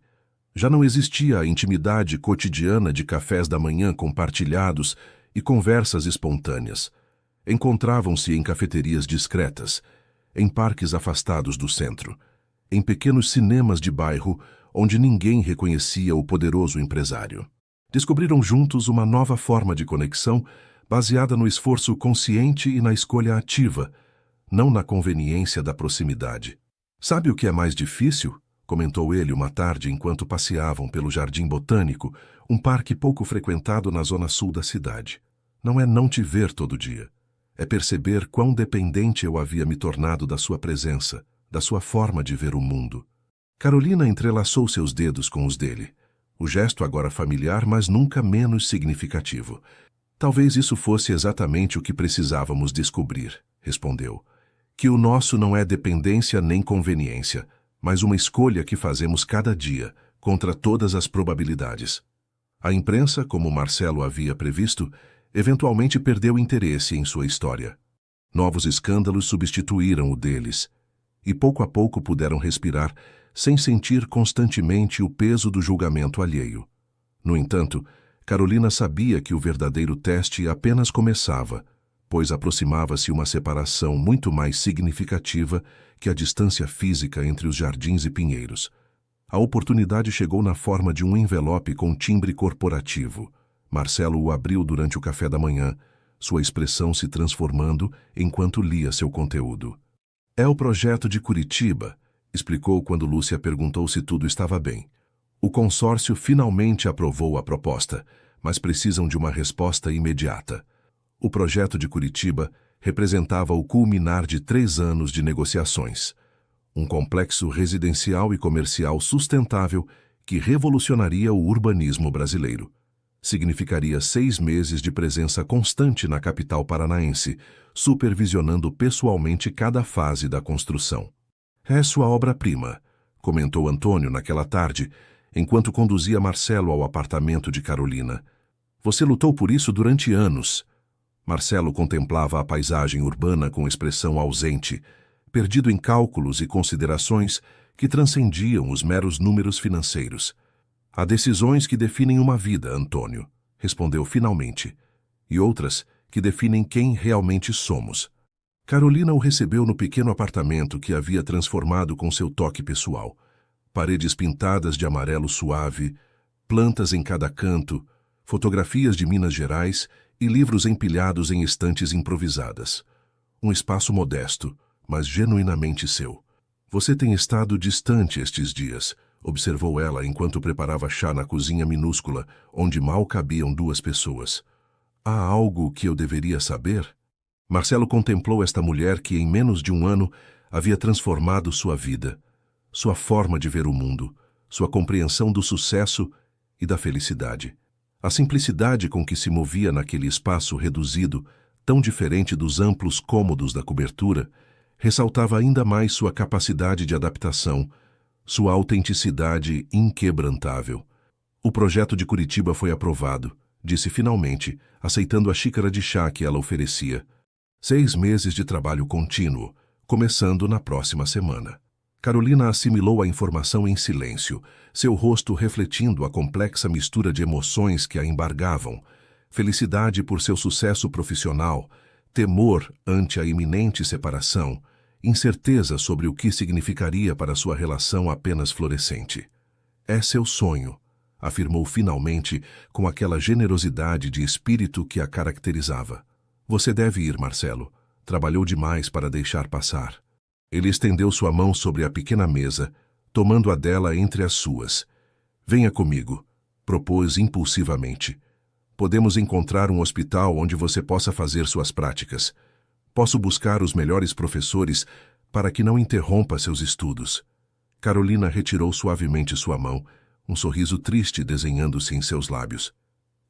Já não existia a intimidade cotidiana de cafés da manhã compartilhados e conversas espontâneas. Encontravam-se em cafeterias discretas, em parques afastados do centro, em pequenos cinemas de bairro onde ninguém reconhecia o poderoso empresário. Descobriram juntos uma nova forma de conexão baseada no esforço consciente e na escolha ativa, não na conveniência da proximidade. "Sabe o que é mais difícil?", comentou ele uma tarde enquanto passeavam pelo Jardim Botânico, um parque pouco frequentado na zona sul da cidade. "Não é não te ver todo dia. É perceber quão dependente eu havia me tornado da sua presença, da sua forma de ver o mundo." Carolina entrelaçou seus dedos com os dele. O gesto agora familiar, mas nunca menos significativo. Talvez isso fosse exatamente o que precisávamos descobrir, respondeu. Que o nosso não é dependência nem conveniência, mas uma escolha que fazemos cada dia, contra todas as probabilidades. A imprensa, como Marcelo havia previsto, eventualmente perdeu interesse em sua história. Novos escândalos substituíram o deles, e pouco a pouco puderam respirar sem sentir constantemente o peso do julgamento alheio. No entanto, Carolina sabia que o verdadeiro teste apenas começava, pois aproximava-se uma separação muito mais significativa que a distância física entre os jardins e pinheiros. A oportunidade chegou na forma de um envelope com timbre corporativo. Marcelo o abriu durante o café da manhã, sua expressão se transformando enquanto lia seu conteúdo. É o projeto de Curitiba, explicou quando Lúcia perguntou se tudo estava bem. O consórcio finalmente aprovou a proposta, mas precisam de uma resposta imediata. O projeto de Curitiba representava o culminar de 3 anos de negociações. Um complexo residencial e comercial sustentável que revolucionaria o urbanismo brasileiro. Significaria 6 meses de presença constante na capital paranaense, supervisionando pessoalmente cada fase da construção. É sua obra-prima, comentou Antônio naquela tarde, enquanto conduzia Marcelo ao apartamento de Carolina. Você lutou por isso durante anos. Marcelo contemplava a paisagem urbana com expressão ausente, perdido em cálculos e considerações que transcendiam os meros números financeiros. Há decisões que definem uma vida, Antônio, respondeu finalmente, e outras que definem quem realmente somos. Carolina o recebeu no pequeno apartamento que havia transformado com seu toque pessoal. Paredes pintadas de amarelo suave, plantas em cada canto, fotografias de Minas Gerais e livros empilhados em estantes improvisadas. Um espaço modesto, mas genuinamente seu. Você tem estado distante estes dias, observou ela enquanto preparava chá na cozinha minúscula, onde mal cabiam 2 pessoas. Há algo que eu deveria saber? Marcelo contemplou esta mulher que, em menos de 1 ano, havia transformado sua vida, sua forma de ver o mundo, sua compreensão do sucesso e da felicidade. A simplicidade com que se movia naquele espaço reduzido, tão diferente dos amplos cômodos da cobertura, ressaltava ainda mais sua capacidade de adaptação, sua autenticidade inquebrantável. O projeto de Curitiba foi aprovado, disse finalmente, aceitando a xícara de chá que ela oferecia. 6 meses de trabalho contínuo, começando na próxima semana. Carolina assimilou a informação em silêncio, seu rosto refletindo a complexa mistura de emoções que a embargavam, felicidade por seu sucesso profissional, temor ante a iminente separação, incerteza sobre o que significaria para sua relação apenas florescente. É seu sonho, afirmou finalmente com aquela generosidade de espírito que a caracterizava. Você deve ir, Marcelo. Trabalhou demais para deixar passar. Ele estendeu sua mão sobre a pequena mesa, tomando a dela entre as suas. Venha comigo, propôs impulsivamente. Podemos encontrar um hospital onde você possa fazer suas práticas. Posso buscar os melhores professores para que não interrompa seus estudos. Carolina retirou suavemente sua mão, um sorriso triste desenhando-se em seus lábios.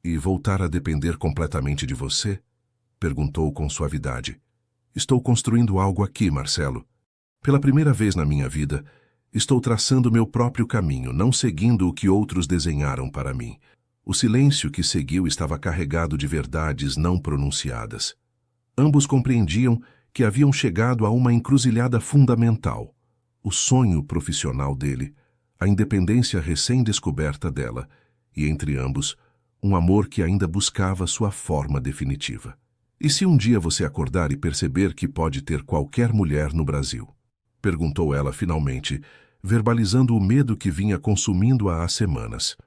E voltar a depender completamente de você? Perguntou com suavidade. Estou construindo algo aqui, Marcelo. Pela primeira vez na minha vida, estou traçando meu próprio caminho, não seguindo o que outros desenharam para mim. O silêncio que seguiu estava carregado de verdades não pronunciadas. Ambos compreendiam que haviam chegado a uma encruzilhada fundamental. O sonho profissional dele, a independência recém-descoberta dela, e entre ambos, um amor que ainda buscava sua forma definitiva. E se um dia você acordar e perceber que pode ter qualquer mulher no Brasil? Perguntou ela finalmente, verbalizando o medo que vinha consumindo-a há semanas.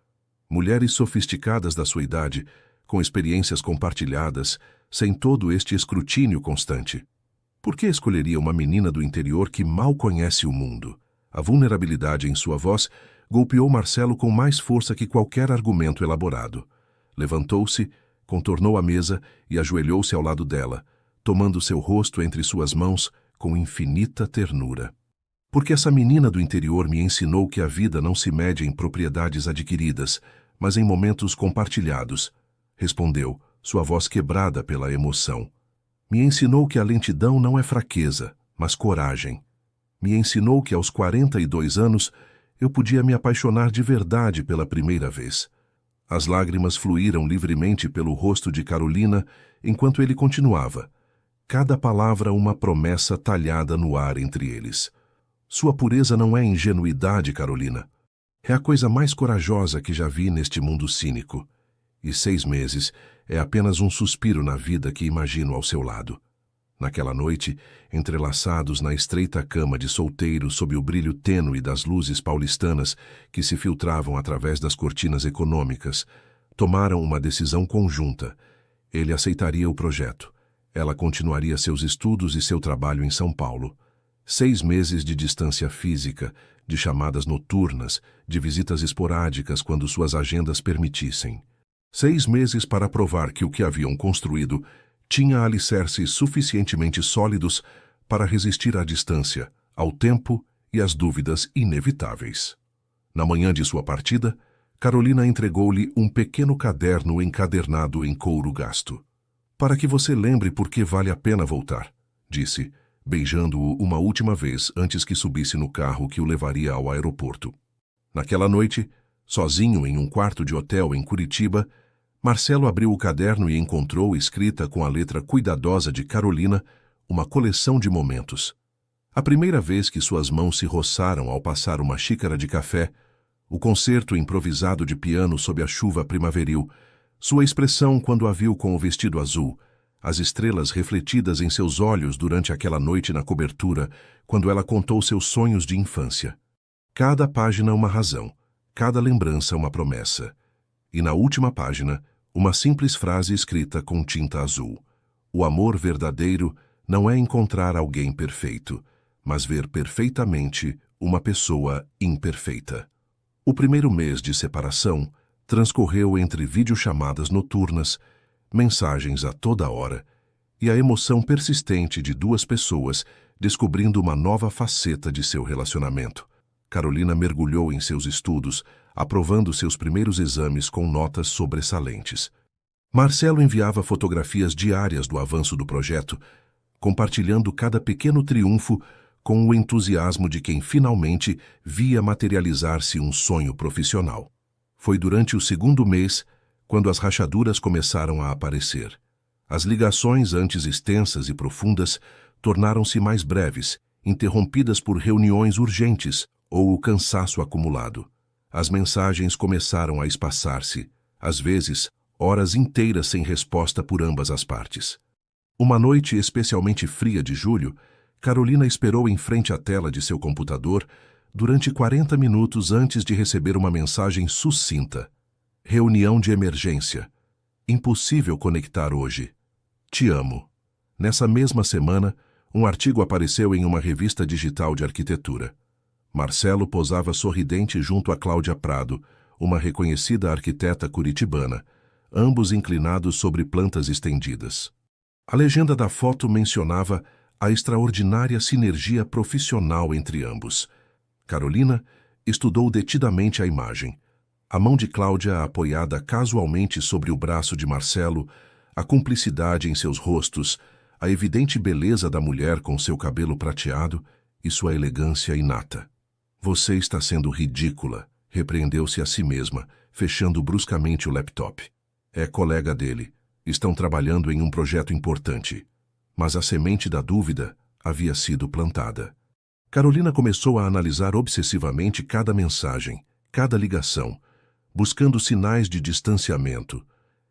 Mulheres sofisticadas da sua idade, com experiências compartilhadas, sem todo este escrutínio constante. Por que escolheria uma menina do interior que mal conhece o mundo? A vulnerabilidade em sua voz golpeou Marcelo com mais força que qualquer argumento elaborado. Levantou-se, contornou a mesa e ajoelhou-se ao lado dela, tomando seu rosto entre suas mãos com infinita ternura. Porque essa menina do interior me ensinou que a vida não se mede em propriedades adquiridas, mas em momentos compartilhados, respondeu, sua voz quebrada pela emoção. Me ensinou que a lentidão não é fraqueza, mas coragem. Me ensinou que aos 42 anos eu podia me apaixonar de verdade pela primeira vez. As lágrimas fluíram livremente pelo rosto de Carolina enquanto ele continuava. Cada palavra uma promessa talhada no ar entre eles. Sua pureza não é ingenuidade, Carolina. É a coisa mais corajosa que já vi neste mundo cínico. E 6 meses é apenas um suspiro na vida que imagino ao seu lado. Naquela noite, entrelaçados na estreita cama de solteiro sob o brilho tênue das luzes paulistanas que se filtravam através das cortinas econômicas, tomaram uma decisão conjunta. Ele aceitaria o projeto. Ela continuaria seus estudos e seu trabalho em São Paulo. 6 meses de distância física, de chamadas noturnas, de visitas esporádicas quando suas agendas permitissem. 6 meses para provar que o que haviam construído tinha alicerces suficientemente sólidos para resistir à distância, ao tempo e às dúvidas inevitáveis. Na manhã de sua partida, Carolina entregou-lhe um pequeno caderno encadernado em couro gasto. Para que você lembre por que vale a pena voltar, disse, beijando-o uma última vez antes que subisse no carro que o levaria ao aeroporto. Naquela noite, sozinho em um quarto de hotel em Curitiba, Marcelo abriu o caderno e encontrou escrita com a letra cuidadosa de Carolina uma coleção de momentos. A primeira vez que suas mãos se roçaram ao passar uma xícara de café, o concerto improvisado de piano sob a chuva primaveril, sua expressão quando a viu com o vestido azul, as estrelas refletidas em seus olhos durante aquela noite na cobertura, quando ela contou seus sonhos de infância. Cada página uma razão, cada lembrança uma promessa. E na última página, uma simples frase escrita com tinta azul. O amor verdadeiro não é encontrar alguém perfeito, mas ver perfeitamente uma pessoa imperfeita. O primeiro mês de separação transcorreu entre videochamadas noturnas, mensagens a toda hora e a emoção persistente de 2 pessoas descobrindo uma nova faceta de seu relacionamento. Carolina mergulhou em seus estudos, aprovando seus primeiros exames com notas sobressalentes. Marcelo enviava fotografias diárias do avanço do projeto, compartilhando cada pequeno triunfo com o entusiasmo de quem finalmente via materializar-se um sonho profissional. Foi durante o 2º mês quando as rachaduras começaram a aparecer. As ligações, antes extensas e profundas, tornaram-se mais breves, interrompidas por reuniões urgentes ou o cansaço acumulado. As mensagens começaram a espaçar-se, às vezes, horas inteiras sem resposta por ambas as partes. Uma noite especialmente fria de julho, Carolina esperou em frente à tela de seu computador durante 40 minutos antes de receber uma mensagem sucinta. Reunião de emergência. Impossível conectar hoje. Te amo. Nessa mesma semana, um artigo apareceu em uma revista digital de arquitetura. Marcelo posava sorridente junto a Cláudia Prado, uma reconhecida arquiteta curitibana, ambos inclinados sobre plantas estendidas. A legenda da foto mencionava a extraordinária sinergia profissional entre ambos. Carolina estudou detidamente a imagem. A mão de Cláudia apoiada casualmente sobre o braço de Marcelo, a cumplicidade em seus rostos, a evidente beleza da mulher com seu cabelo prateado e sua elegância inata. Você está sendo ridícula, repreendeu-se a si mesma, fechando bruscamente o laptop. É colega dele. Estão trabalhando em um projeto importante. Mas a semente da dúvida havia sido plantada. Carolina começou a analisar obsessivamente cada mensagem, cada ligação, buscando sinais de distanciamento.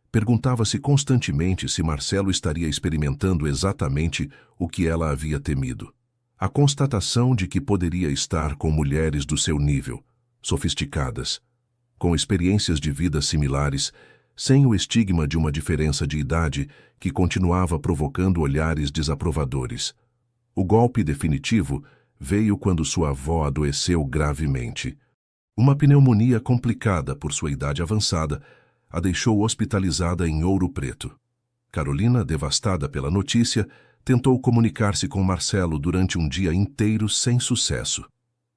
Perguntava-se constantemente se Marcelo estaria experimentando exatamente o que ela havia temido. A constatação de que poderia estar com mulheres do seu nível, sofisticadas, com experiências de vida similares, sem o estigma de uma diferença de idade que continuava provocando olhares desaprovadores. O golpe definitivo veio quando sua avó adoeceu gravemente. Uma pneumonia complicada por sua idade avançada a deixou hospitalizada em Ouro Preto. Carolina, devastada pela notícia, tentou comunicar-se com Marcelo durante um dia inteiro sem sucesso.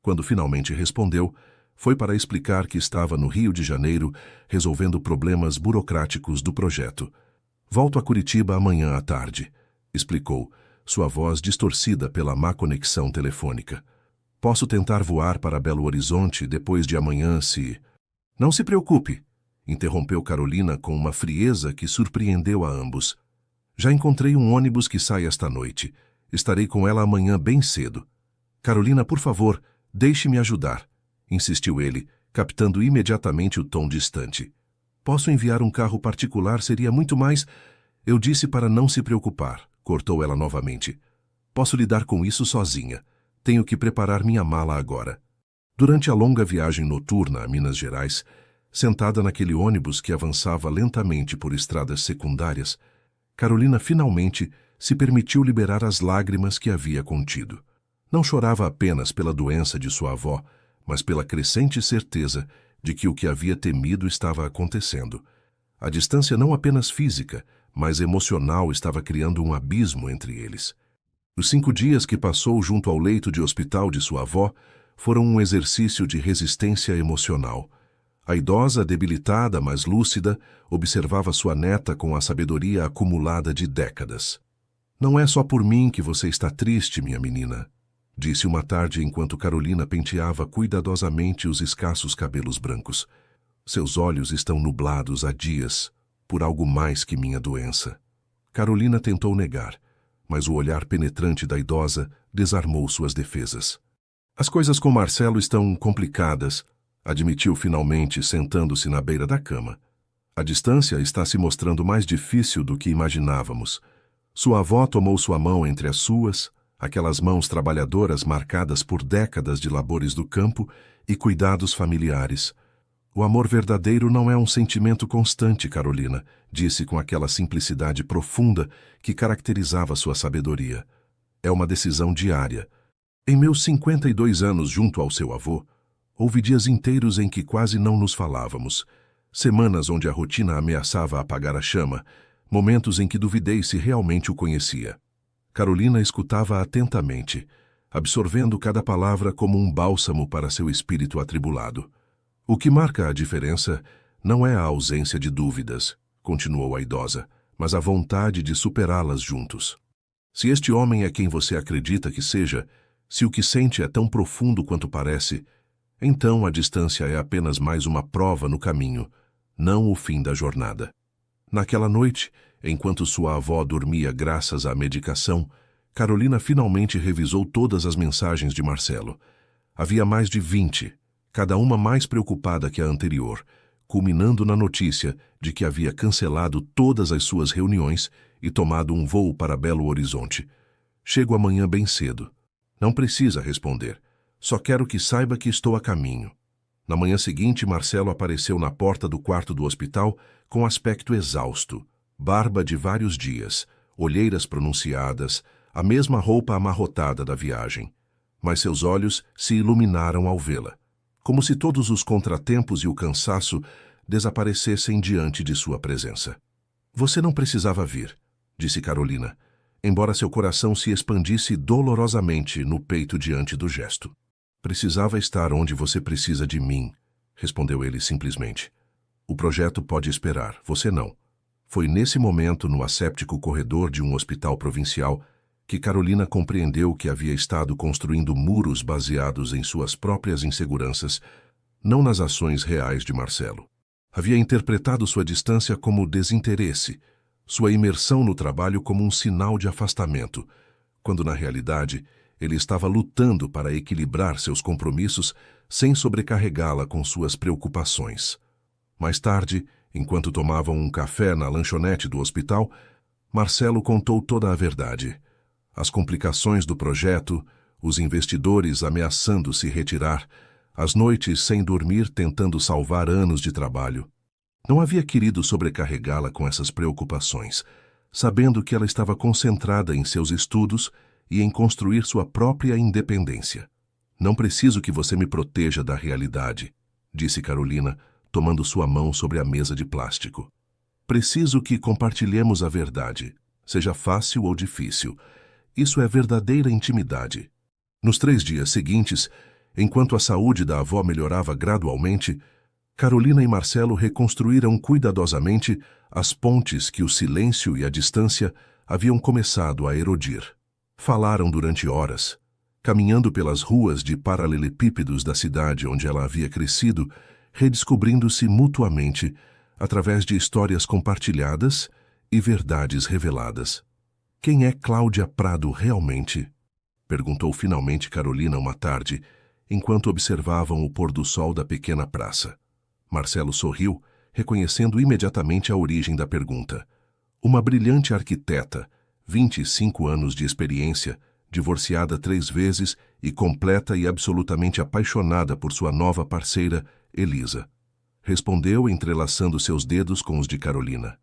Quando finalmente respondeu, foi para explicar que estava no Rio de Janeiro resolvendo problemas burocráticos do projeto. Volto a Curitiba amanhã à tarde, explicou, sua voz distorcida pela má conexão telefônica. Posso tentar voar para Belo Horizonte depois de amanhã se... Não se preocupe, interrompeu Carolina com uma frieza que surpreendeu a ambos. Já encontrei um ônibus que sai esta noite. Estarei com ela amanhã bem cedo. Carolina, por favor, deixe-me ajudar, insistiu ele, captando imediatamente o tom distante. Posso enviar um carro particular, seria muito mais... Eu disse para não se preocupar, cortou ela novamente. Posso lidar com isso sozinha. Tenho que preparar minha mala agora. Durante a longa viagem noturna a Minas Gerais, sentada naquele ônibus que avançava lentamente por estradas secundárias, Carolina finalmente se permitiu liberar as lágrimas que havia contido. Não chorava apenas pela doença de sua avó, mas pela crescente certeza de que o que havia temido estava acontecendo. A distância não apenas física, mas emocional estava criando um abismo entre eles. Os 5 dias que passou junto ao leito de hospital de sua avó foram um exercício de resistência emocional. A idosa, debilitada, mas lúcida, observava sua neta com a sabedoria acumulada de décadas. Não é só por mim que você está triste, minha menina, disse uma tarde enquanto Carolina penteava cuidadosamente os escassos cabelos brancos. Seus olhos estão nublados há dias, por algo mais que minha doença. Carolina tentou negar, mas o olhar penetrante da idosa desarmou suas defesas. As coisas com Marcelo estão complicadas, admitiu finalmente, sentando-se na beira da cama. A distância está se mostrando mais difícil do que imaginávamos. Sua avó tomou sua mão entre as suas, aquelas mãos trabalhadoras marcadas por décadas de labores do campo e cuidados familiares. O amor verdadeiro não é um sentimento constante, Carolina, disse com aquela simplicidade profunda que caracterizava sua sabedoria. É uma decisão diária. Em meus 52 anos junto ao seu avô, houve dias inteiros em que quase não nos falávamos, semanas onde a rotina ameaçava apagar a chama, momentos em que duvidei se realmente o conhecia. Carolina escutava atentamente, absorvendo cada palavra como um bálsamo para seu espírito atribulado. O que marca a diferença não é a ausência de dúvidas, continuou a idosa, mas a vontade de superá-las juntos. Se este homem é quem você acredita que seja, se o que sente é tão profundo quanto parece, então a distância é apenas mais uma prova no caminho, não o fim da jornada. Naquela noite, enquanto sua avó dormia graças à medicação, Carolina finalmente revisou todas as mensagens de Marcelo. Havia mais de 20, cada uma mais preocupada que a anterior, culminando na notícia de que havia cancelado todas as suas reuniões e tomado um voo para Belo Horizonte. Chego amanhã bem cedo. Não precisa responder. Só quero que saiba que estou a caminho. Na manhã seguinte, Marcelo apareceu na porta do quarto do hospital com aspecto exausto, barba de vários dias, olheiras pronunciadas, a mesma roupa amarrotada da viagem. Mas seus olhos se iluminaram ao vê-la, como se todos os contratempos e o cansaço desaparecessem diante de sua presença. Você não precisava vir, disse Carolina, embora seu coração se expandisse dolorosamente no peito diante do gesto. Precisava estar onde você precisa de mim, respondeu ele simplesmente. O projeto pode esperar, você não. Foi nesse momento, no asséptico corredor de um hospital provincial, que Carolina compreendeu que havia estado construindo muros baseados em suas próprias inseguranças, não nas ações reais de Marcelo. Havia interpretado sua distância como desinteresse, sua imersão no trabalho como um sinal de afastamento, quando na realidade ele estava lutando para equilibrar seus compromissos sem sobrecarregá-la com suas preocupações. Mais tarde, enquanto tomavam um café na lanchonete do hospital, Marcelo contou toda a verdade. As complicações do projeto, os investidores ameaçando se retirar, as noites sem dormir tentando salvar anos de trabalho. Não havia querido sobrecarregá-la com essas preocupações, sabendo que ela estava concentrada em seus estudos e em construir sua própria independência. Não preciso que você me proteja da realidade, disse Carolina, tomando sua mão sobre a mesa de plástico. Preciso que compartilhemos a verdade. seja fácil ou difícil. Isso é verdadeira intimidade. Nos 3 dias seguintes, enquanto a saúde da avó melhorava gradualmente, Carolina e Marcelo reconstruíram cuidadosamente as pontes que o silêncio e a distância haviam começado a erodir. Falaram durante horas, caminhando pelas ruas de paralelepípedos da cidade onde ela havia crescido, redescobrindo-se mutuamente através de histórias compartilhadas e verdades reveladas. Quem é Cláudia Prado realmente? Perguntou finalmente Carolina uma tarde, enquanto observavam o pôr do sol da pequena praça. Marcelo sorriu, reconhecendo imediatamente a origem da pergunta. Uma brilhante arquiteta, 25 anos de experiência, divorciada 3 vezes e completa e absolutamente apaixonada por sua nova parceira, Elisa. Respondeu entrelaçando seus dedos com os de Carolina.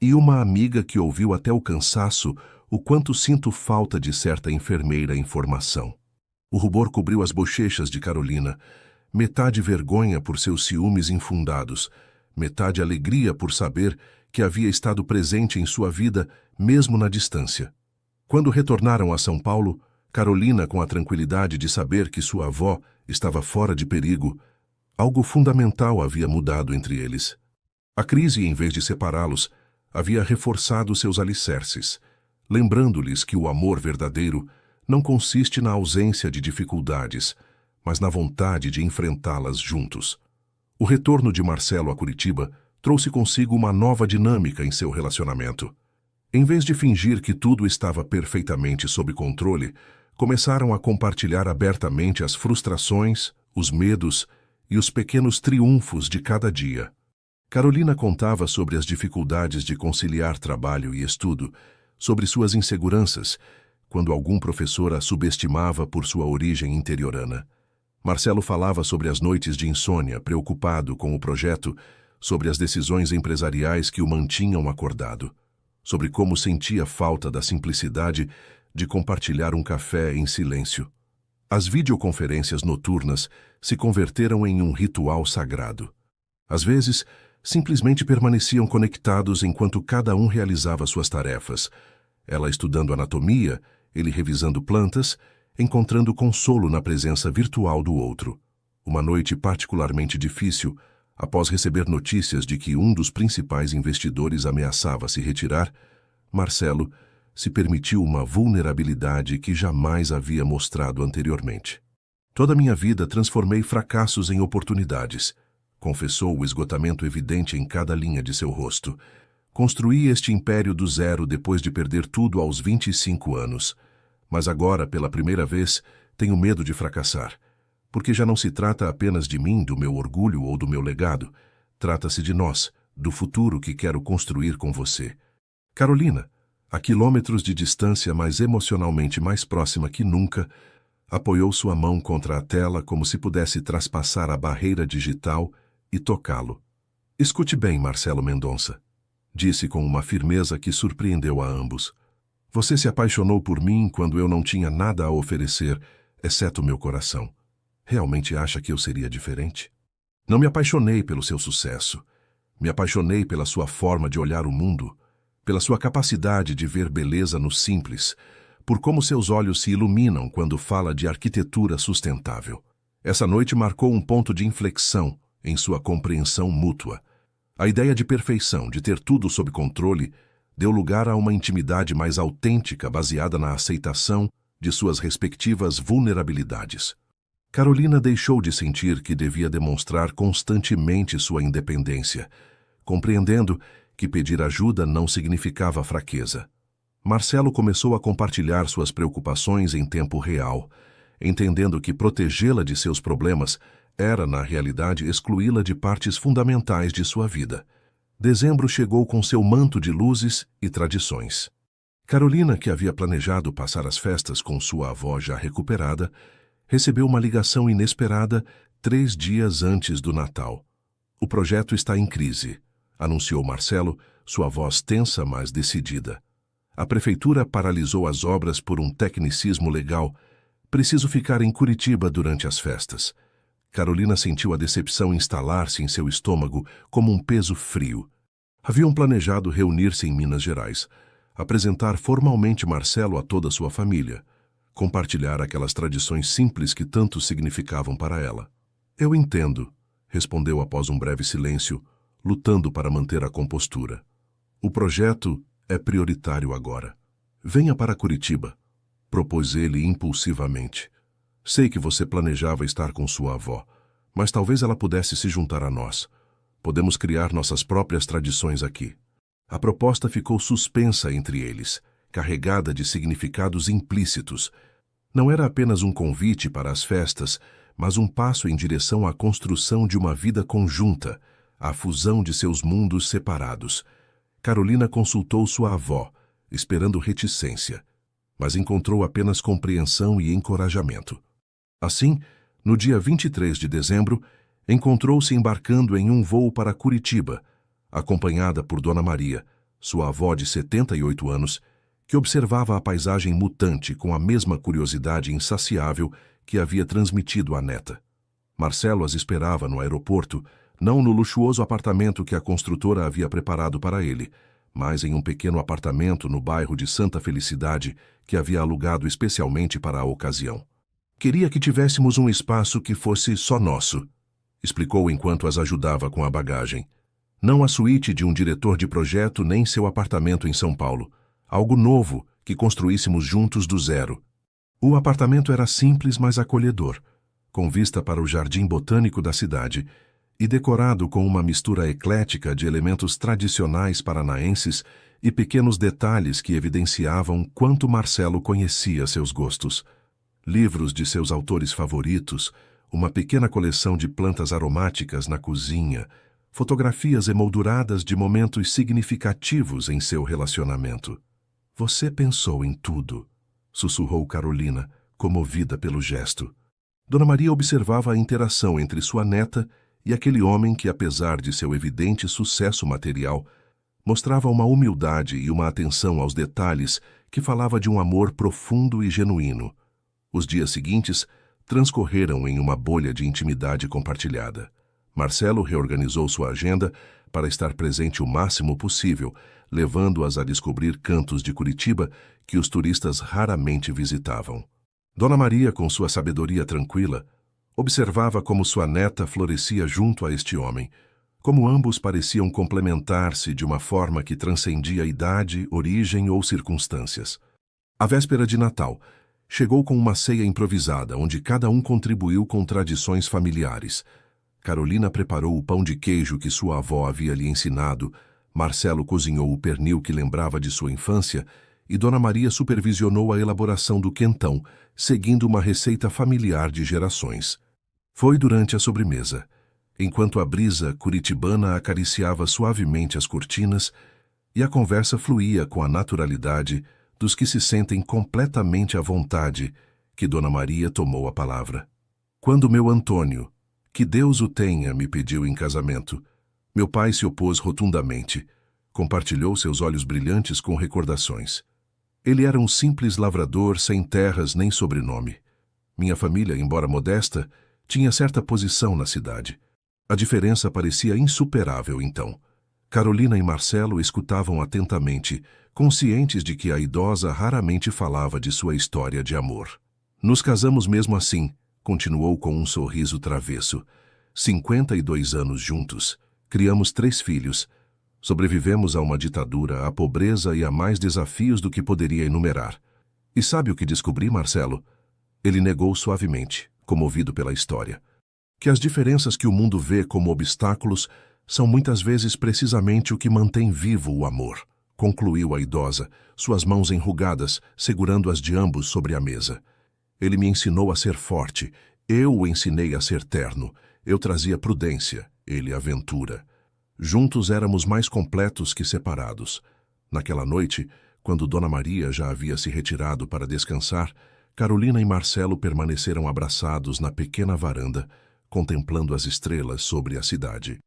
E uma amiga que ouviu até o cansaço o quanto sinto falta de certa enfermeira em formação. O rubor cobriu as bochechas de Carolina, metade vergonha por seus ciúmes infundados, metade alegria por saber que havia estado presente em sua vida mesmo na distância. Quando retornaram a São Paulo, Carolina, com a tranquilidade de saber que sua avó estava fora de perigo, algo fundamental havia mudado entre eles. A crise, em vez de separá-los, havia reforçado seus alicerces, lembrando-lhes que o amor verdadeiro não consiste na ausência de dificuldades, mas na vontade de enfrentá-las juntos. O retorno de Marcelo a Curitiba trouxe consigo uma nova dinâmica em seu relacionamento. Em vez de fingir que tudo estava perfeitamente sob controle, começaram a compartilhar abertamente as frustrações, os medos e os pequenos triunfos de cada dia. Carolina contava sobre as dificuldades de conciliar trabalho e estudo, sobre suas inseguranças, quando algum professor a subestimava por sua origem interiorana. Marcelo falava sobre as noites de insônia, preocupado com o projeto, sobre as decisões empresariais que o mantinham acordado, sobre como sentia falta da simplicidade de compartilhar um café em silêncio. As videoconferências noturnas se converteram em um ritual sagrado. Às vezes, simplesmente permaneciam conectados enquanto cada um realizava suas tarefas, ela estudando anatomia, ele revisando plantas, encontrando consolo na presença virtual do outro. Uma noite particularmente difícil, após receber notícias de que um dos principais investidores ameaçava se retirar, Marcelo se permitiu uma vulnerabilidade que jamais havia mostrado anteriormente. Toda minha vida transformei fracassos em oportunidades, confessou o esgotamento evidente em cada linha de seu rosto. Construí este império do zero depois de perder tudo aos 25 anos. Mas agora, pela primeira vez, tenho medo de fracassar. Porque já não se trata apenas de mim, do meu orgulho ou do meu legado. Trata-se de nós, do futuro que quero construir com você. Carolina, a quilômetros de distância, mas emocionalmente mais próxima que nunca, apoiou sua mão contra a tela como se pudesse traspassar a barreira digital e tocá-lo. Escute bem, Marcelo Mendonça, disse com uma firmeza que surpreendeu a ambos. Você se apaixonou por mim quando eu não tinha nada a oferecer, exceto meu coração. Realmente acha que eu seria diferente? Não me apaixonei pelo seu sucesso. Me apaixonei pela sua forma de olhar o mundo, pela sua capacidade de ver beleza no simples, por como seus olhos se iluminam quando fala de arquitetura sustentável. Essa noite marcou um ponto de inflexão em sua compreensão mútua. A ideia de perfeição, de ter tudo sob controle, deu lugar a uma intimidade mais autêntica baseada na aceitação de suas respectivas vulnerabilidades. Carolina deixou de sentir que devia demonstrar constantemente sua independência, compreendendo que pedir ajuda não significava fraqueza. Marcelo começou a compartilhar suas preocupações em tempo real, entendendo que protegê-la de seus problemas era, na realidade, excluí-la de partes fundamentais de sua vida. Dezembro chegou com seu manto de luzes e tradições. Carolina, que havia planejado passar as festas com sua avó já recuperada, recebeu uma ligação inesperada 3 dias antes do Natal. O projeto está em crise, anunciou Marcelo, sua voz tensa, mas decidida. A prefeitura paralisou as obras por um tecnicismo legal. Preciso ficar em Curitiba durante as festas. Carolina sentiu a decepção instalar-se em seu estômago como um peso frio. Haviam planejado reunir-se em Minas Gerais. apresentar formalmente Marcelo a toda a sua família, compartilhar aquelas tradições simples que tanto significavam para ela. Eu entendo, respondeu após um breve silêncio, lutando para manter a compostura. O projeto é prioritário agora. Venha para Curitiba, propôs ele impulsivamente. Sei que você planejava estar com sua avó, mas talvez ela pudesse se juntar a nós. Podemos criar nossas próprias tradições aqui. A proposta ficou suspensa entre eles, carregada de significados implícitos. Não era apenas um convite para as festas, mas um passo em direção à construção de uma vida conjunta, à fusão de seus mundos separados. Carolina consultou sua avó, esperando reticência, mas encontrou apenas compreensão e encorajamento. Assim, no dia 23 de dezembro, encontrou-se embarcando em um voo para Curitiba, acompanhada por Dona Maria, sua avó de 78 anos, que observava a paisagem mutante com a mesma curiosidade insaciável que havia transmitido à neta. Marcelo as esperava no aeroporto, não no luxuoso apartamento que a construtora havia preparado para ele, mas em um pequeno apartamento no bairro de Santa Felicidade que havia alugado especialmente para a ocasião. Queria que tivéssemos um espaço que fosse só nosso, explicou enquanto as ajudava com a bagagem. Não a suíte de um diretor de projeto nem seu apartamento em São Paulo. Algo novo que construíssemos juntos do zero. O apartamento era simples, mas acolhedor, com vista para o jardim botânico da cidade e decorado com uma mistura eclética de elementos tradicionais paranaenses e pequenos detalhes que evidenciavam quanto Marcelo conhecia seus gostos. Livros de seus autores favoritos, uma pequena coleção de plantas aromáticas na cozinha, fotografias emolduradas de momentos significativos em seu relacionamento. Você pensou em tudo, sussurrou Carolina, comovida pelo gesto. Dona Maria observava a interação entre sua neta e aquele homem que, apesar de seu evidente sucesso material, mostrava uma humildade e uma atenção aos detalhes que falava de um amor profundo e genuíno. Os dias seguintes transcorreram em uma bolha de intimidade compartilhada. Marcelo reorganizou sua agenda para estar presente o máximo possível, levando-as a descobrir cantos de Curitiba que os turistas raramente visitavam. Dona Maria, com sua sabedoria tranquila, observava como sua neta florescia junto a este homem, como ambos pareciam complementar-se de uma forma que transcendia idade, origem ou circunstâncias. A véspera de Natal chegou com uma ceia improvisada, onde cada um contribuiu com tradições familiares. Carolina preparou o pão de queijo que sua avó havia lhe ensinado, Marcelo cozinhou o pernil que lembrava de sua infância e Dona Maria supervisionou a elaboração do quentão, seguindo uma receita familiar de gerações. Foi durante a sobremesa, enquanto a brisa curitibana acariciava suavemente as cortinas e a conversa fluía com a naturalidade dos que se sentem completamente à vontade, que Dona Maria tomou a palavra. Quando meu Antônio, que Deus o tenha, me pediu em casamento, meu pai se opôs rotundamente. Compartilhou seus olhos brilhantes com recordações. Ele era um simples lavrador sem terras nem sobrenome. Minha família, embora modesta, tinha certa posição na cidade. A diferença parecia insuperável então. Carolina e Marcelo escutavam atentamente, conscientes de que a idosa raramente falava de sua história de amor. Nos casamos mesmo assim, continuou com um sorriso travesso. 52 anos juntos. Criamos 3 filhos. Sobrevivemos a uma ditadura, à pobreza e a mais desafios do que poderia enumerar. E sabe o que descobri, Marcelo? Ele negou suavemente, comovido pela história. Que as diferenças que o mundo vê como obstáculos são muitas vezes precisamente o que mantém vivo o amor, concluiu a idosa, suas mãos enrugadas, segurando as de ambos sobre a mesa. Ele me ensinou a ser forte, eu o ensinei a ser terno. Eu trazia prudência, ele aventura. Juntos éramos mais completos que separados. Naquela noite, quando Dona Maria já havia se retirado para descansar, Carolina e Marcelo permaneceram abraçados na pequena varanda, contemplando as estrelas sobre a cidade.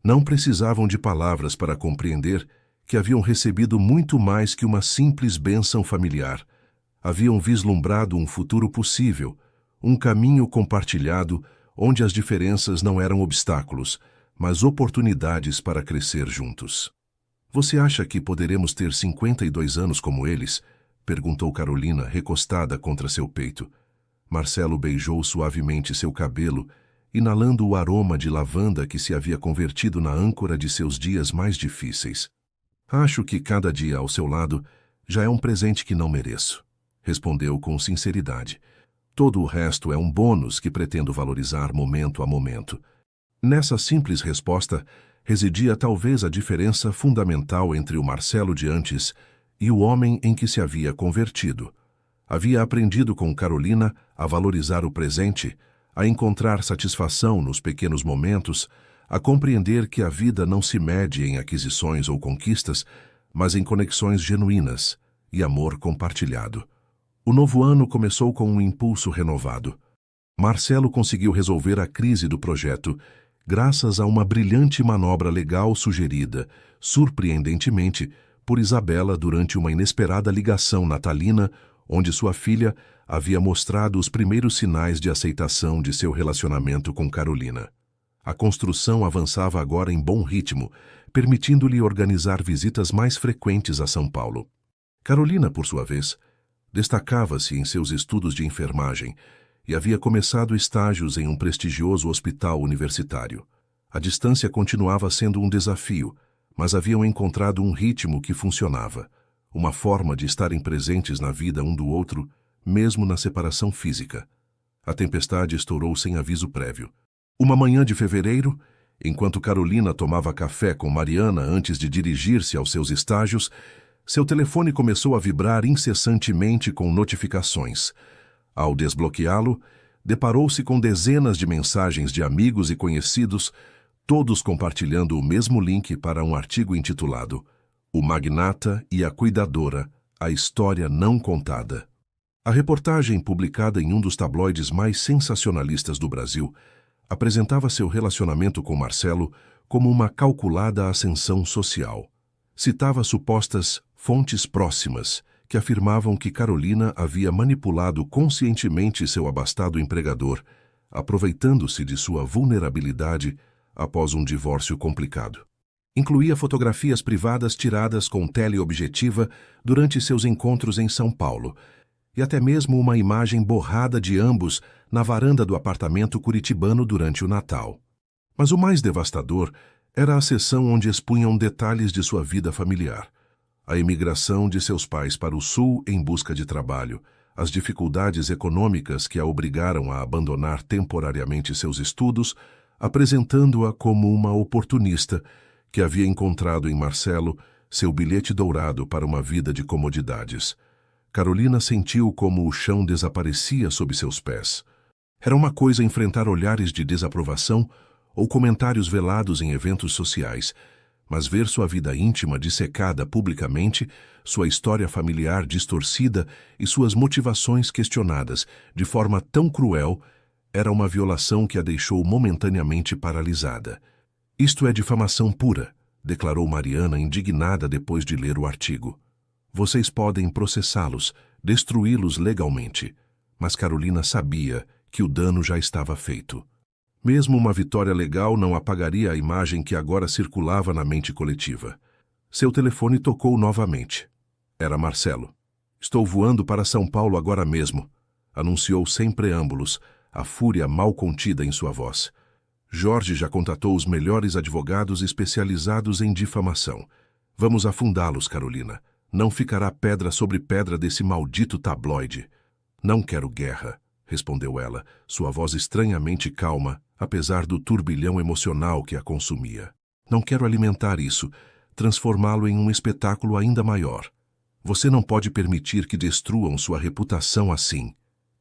Não precisavam de palavras para compreender que haviam recebido muito mais que uma simples bênção familiar. Haviam vislumbrado um futuro possível, um caminho compartilhado onde as diferenças não eram obstáculos, mas oportunidades para crescer juntos. Você acha que poderemos ter 52 anos como eles? Perguntou Carolina, recostada contra seu peito. Marcelo beijou suavemente seu cabelo, inalando o aroma de lavanda que se havia convertido na âncora de seus dias mais difíceis. Acho que cada dia ao seu lado já é um presente que não mereço, respondeu com sinceridade. Todo o resto é um bônus que pretendo valorizar momento a momento. Nessa simples resposta residia talvez a diferença fundamental entre o Marcelo de antes e o homem em que se havia convertido. Havia aprendido com Carolina a valorizar o presente, a encontrar satisfação nos pequenos momentos, a compreender que a vida não se mede em aquisições ou conquistas, mas em conexões genuínas e amor compartilhado. O novo ano começou com um impulso renovado. Marcelo conseguiu resolver a crise do projeto, graças a uma brilhante manobra legal sugerida, surpreendentemente, por Isabela durante uma inesperada ligação natalina, onde sua filha havia mostrado os primeiros sinais de aceitação de seu relacionamento com Carolina. A construção avançava agora em bom ritmo, permitindo-lhe organizar visitas mais frequentes a São Paulo. Carolina, por sua vez, destacava-se em seus estudos de enfermagem e havia começado estágios em um prestigioso hospital universitário. A distância continuava sendo um desafio, mas haviam encontrado um ritmo que funcionava, uma forma de estarem presentes na vida um do outro, mesmo na separação física. A tempestade estourou sem aviso prévio. Uma manhã de fevereiro, enquanto Carolina tomava café com Mariana antes de dirigir-se aos seus estágios, seu telefone começou a vibrar incessantemente com notificações. Ao desbloqueá-lo, deparou-se com dezenas de mensagens de amigos e conhecidos, todos compartilhando o mesmo link para um artigo intitulado O Magnata e a Cuidadora, a História Não Contada. A reportagem, publicada em um dos tabloides mais sensacionalistas do Brasil, apresentava seu relacionamento com Marcelo como uma calculada ascensão social. Citava supostas fontes próximas que afirmavam que Carolina havia manipulado conscientemente seu abastado empregador, aproveitando-se de sua vulnerabilidade após um divórcio complicado. Incluía fotografias privadas tiradas com teleobjetiva durante seus encontros em São Paulo, e até mesmo uma imagem borrada de ambos na varanda do apartamento curitibano durante o Natal. Mas o mais devastador era a seção onde expunham detalhes de sua vida familiar. A imigração de seus pais para o Sul em busca de trabalho, as dificuldades econômicas que a obrigaram a abandonar temporariamente seus estudos, apresentando-a como uma oportunista que havia encontrado em Marcelo seu bilhete dourado para uma vida de comodidades. Carolina sentiu como o chão desaparecia sob seus pés. Era uma coisa enfrentar olhares de desaprovação ou comentários velados em eventos sociais, mas ver sua vida íntima dissecada publicamente, sua história familiar distorcida e suas motivações questionadas de forma tão cruel, era uma violação que a deixou momentaneamente paralisada. Isto é difamação pura, declarou Mariana indignada depois de ler o artigo. Vocês podem processá-los, destruí-los legalmente. Mas Carolina sabia que o dano já estava feito. Mesmo uma vitória legal não apagaria a imagem que agora circulava na mente coletiva. Seu telefone tocou novamente. Era Marcelo. Estou voando para São Paulo agora mesmo, anunciou sem preâmbulos, a fúria mal contida em sua voz. Jorge já contatou os melhores advogados especializados em difamação. Vamos afundá-los, Carolina. Não ficará pedra sobre pedra desse maldito tabloide. Não quero guerra, respondeu ela, sua voz estranhamente calma, apesar do turbilhão emocional que a consumia. Não quero alimentar isso, transformá-lo em um espetáculo ainda maior. Você não pode permitir que destruam sua reputação assim,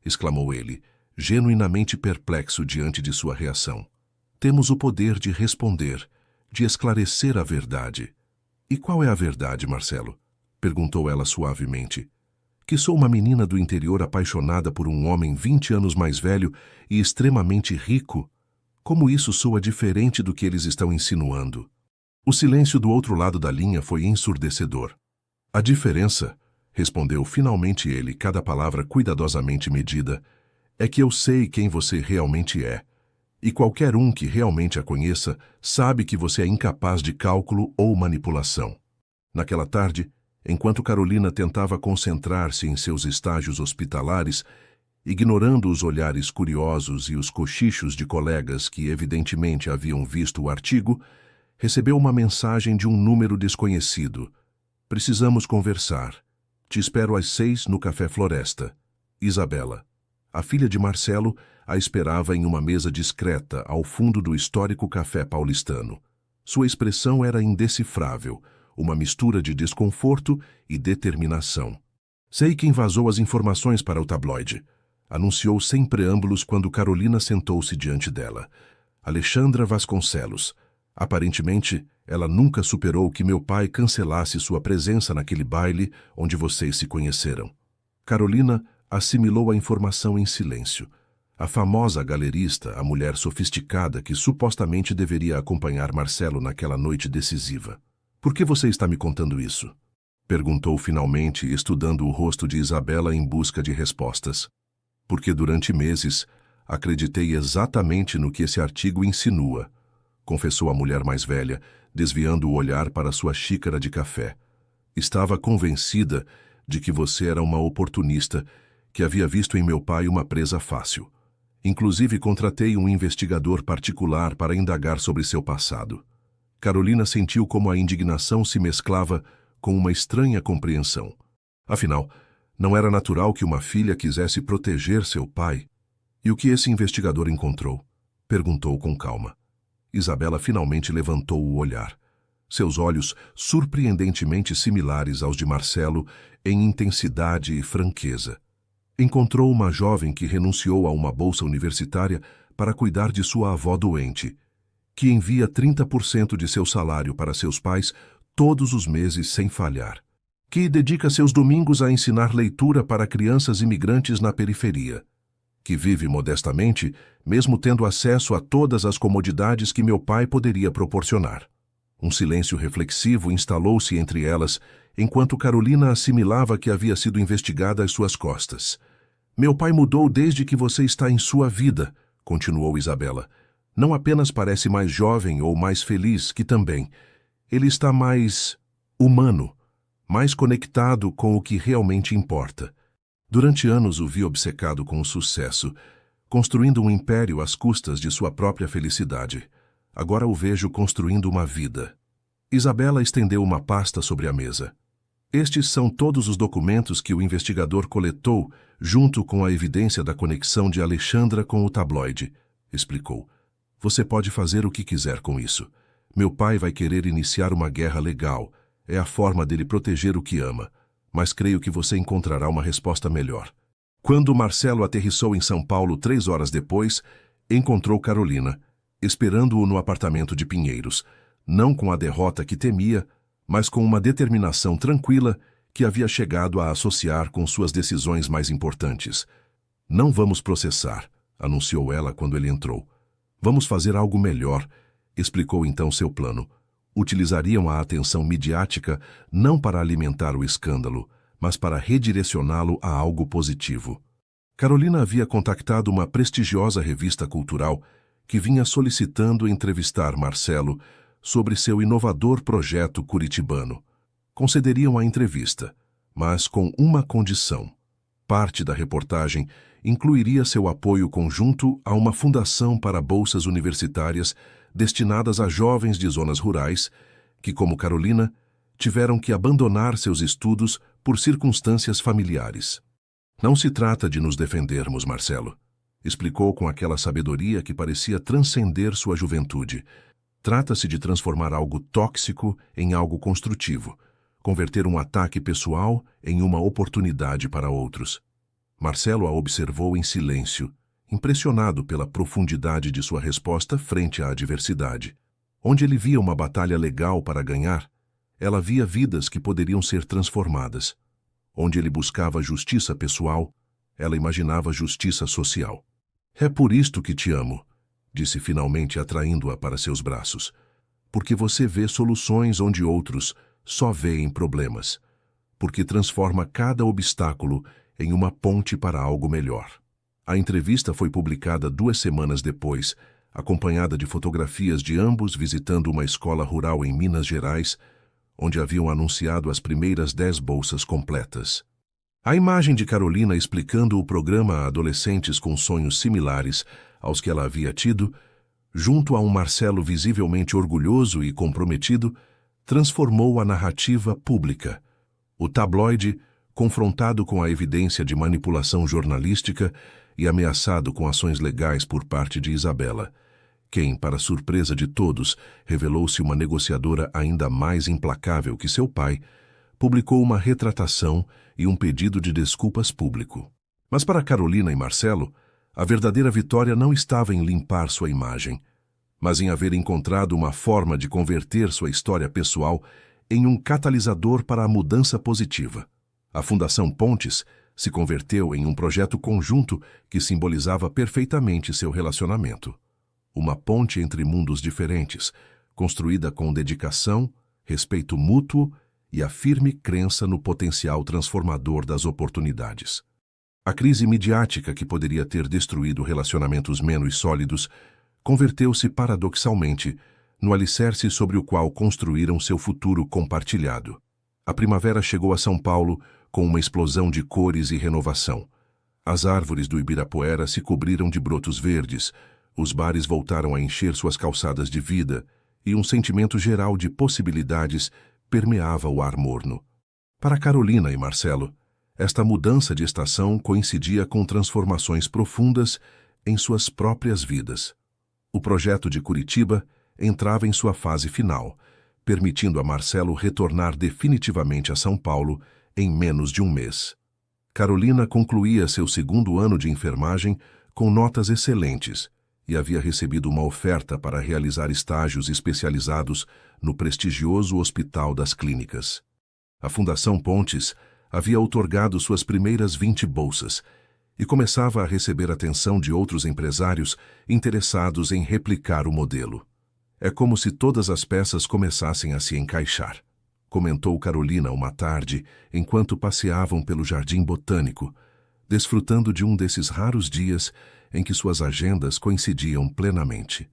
exclamou ele, genuinamente perplexo diante de sua reação. Temos o poder de responder, de esclarecer a verdade. E qual é a verdade, Marcelo? Perguntou ela suavemente. Que sou uma menina do interior apaixonada por um homem 20 anos mais velho e extremamente rico? Como isso soa diferente do que eles estão insinuando? O silêncio do outro lado da linha foi ensurdecedor. A diferença, respondeu finalmente ele, cada palavra cuidadosamente medida, é que eu sei quem você realmente é. E qualquer um que realmente a conheça sabe que você é incapaz de cálculo ou manipulação. Naquela tarde, enquanto Carolina tentava concentrar-se em seus estágios hospitalares, ignorando os olhares curiosos e os cochichos de colegas que evidentemente haviam visto o artigo, recebeu uma mensagem de um número desconhecido. Precisamos conversar. Te espero às 6 no Café Floresta. Isabela. A filha de Marcelo a esperava em uma mesa discreta ao fundo do histórico café paulistano. Sua expressão era indecifrável, uma mistura de desconforto e determinação. Sei quem vazou as informações para o tabloide, anunciou sem preâmbulos quando Carolina sentou-se diante dela. Alexandra Vasconcelos. Aparentemente, ela nunca superou que meu pai cancelasse sua presença naquele baile onde vocês se conheceram. Carolina assimilou a informação em silêncio. A famosa galerista, a mulher sofisticada que supostamente deveria acompanhar Marcelo naquela noite decisiva. Por que você está me contando isso? Perguntou finalmente, estudando o rosto de Isabela em busca de respostas. Porque durante meses acreditei exatamente no que esse artigo insinua, confessou a mulher mais velha, desviando o olhar para sua xícara de café. Estava convencida de que você era uma oportunista que havia visto em meu pai uma presa fácil. Inclusive contratei um investigador particular para indagar sobre seu passado. Carolina sentiu como a indignação se mesclava com uma estranha compreensão. Afinal, não era natural que uma filha quisesse proteger seu pai. E o que esse investigador encontrou? Perguntou com calma. Isabela finalmente levantou o olhar. Seus olhos surpreendentemente similares aos de Marcelo em intensidade e franqueza. Encontrou uma jovem que renunciou a uma bolsa universitária para cuidar de sua avó doente, que envia 30% de seu salário para seus pais todos os meses sem falhar, que dedica seus domingos a ensinar leitura para crianças imigrantes na periferia, que vive modestamente, mesmo tendo acesso a todas as comodidades que meu pai poderia proporcionar. Um silêncio reflexivo instalou-se entre elas, enquanto Carolina assimilava que havia sido investigada às suas costas. Meu pai mudou desde que você está em sua vida, continuou Isabela. Não apenas parece mais jovem ou mais feliz, que também. Ele está mais humano, mais conectado com o que realmente importa. Durante anos o vi obcecado com o sucesso, construindo um império às custas de sua própria felicidade. Agora o vejo construindo uma vida. Isabela estendeu uma pasta sobre a mesa. Estes são todos os documentos que o investigador coletou, junto com a evidência da conexão de Alexandra com o tabloide, explicou. Você pode fazer o que quiser com isso. Meu pai vai querer iniciar uma guerra legal. É a forma dele proteger o que ama. Mas creio que você encontrará uma resposta melhor. Quando Marcelo aterrissou em São Paulo 3 horas depois, encontrou Carolina, esperando-o no apartamento de Pinheiros, não com a derrota que temia, mas com uma determinação tranquila que havia chegado a associar com suas decisões mais importantes. Não vamos processar, anunciou ela quando ele entrou. Vamos fazer algo melhor, explicou então seu plano. Utilizariam a atenção midiática não para alimentar o escândalo, mas para redirecioná-lo a algo positivo. Carolina havia contactado uma prestigiosa revista cultural que vinha solicitando entrevistar Marcelo sobre seu inovador projeto curitibano. Concederiam a entrevista, mas com uma condição. Parte da reportagem incluiria seu apoio conjunto a uma fundação para bolsas universitárias destinadas a jovens de zonas rurais que, como Carolina, tiveram que abandonar seus estudos por circunstâncias familiares. Não se trata de nos defendermos, Marcelo, explicou com aquela sabedoria que parecia transcender sua juventude. Trata-se de transformar algo tóxico em algo construtivo, converter um ataque pessoal em uma oportunidade para outros. Marcelo a observou em silêncio, impressionado pela profundidade de sua resposta frente à adversidade. Onde ele via uma batalha legal para ganhar, ela via vidas que poderiam ser transformadas. Onde ele buscava justiça pessoal, ela imaginava justiça social. É por isto que te amo, disse finalmente atraindo-a para seus braços. Porque você vê soluções onde outros só veem problemas. Porque transforma cada obstáculo em uma ponte para algo melhor. A entrevista foi publicada 2 semanas depois, acompanhada de fotografias de ambos visitando uma escola rural em Minas Gerais, onde haviam anunciado as primeiras 10 bolsas completas. A imagem de Carolina explicando o programa a adolescentes com sonhos similares aos que ela havia tido, junto a um Marcelo visivelmente orgulhoso e comprometido, transformou a narrativa pública. O tabloide, confrontado com a evidência de manipulação jornalística e ameaçado com ações legais por parte de Isabela, quem, para surpresa de todos, revelou-se uma negociadora ainda mais implacável que seu pai, publicou uma retratação e um pedido de desculpas público. Mas para Carolina e Marcelo, a verdadeira vitória não estava em limpar sua imagem, mas em haver encontrado uma forma de converter sua história pessoal em um catalisador para a mudança positiva. A Fundação Pontes se converteu em um projeto conjunto que simbolizava perfeitamente seu relacionamento. Uma ponte entre mundos diferentes, construída com dedicação, respeito mútuo e a firme crença no potencial transformador das oportunidades. A crise midiática que poderia ter destruído relacionamentos menos sólidos converteu-se paradoxalmente no alicerce sobre o qual construíram seu futuro compartilhado. A primavera chegou a São Paulo com uma explosão de cores e renovação. As árvores do Ibirapuera se cobriram de brotos verdes, os bares voltaram a encher suas calçadas de vida e um sentimento geral de possibilidades permeava o ar morno. Para Carolina e Marcelo, esta mudança de estação coincidia com transformações profundas em suas próprias vidas. O projeto de Curitiba entrava em sua fase final, permitindo a Marcelo retornar definitivamente a São Paulo em menos de um mês. Carolina concluía seu segundo ano de enfermagem com notas excelentes e havia recebido uma oferta para realizar estágios especializados no prestigioso Hospital das Clínicas. A Fundação Pontes havia outorgado suas primeiras 20 bolsas e começava a receber atenção de outros empresários interessados em replicar o modelo. É como se todas as peças começassem a se encaixar, comentou Carolina uma tarde enquanto passeavam pelo Jardim Botânico, desfrutando de um desses raros dias em que suas agendas coincidiam plenamente.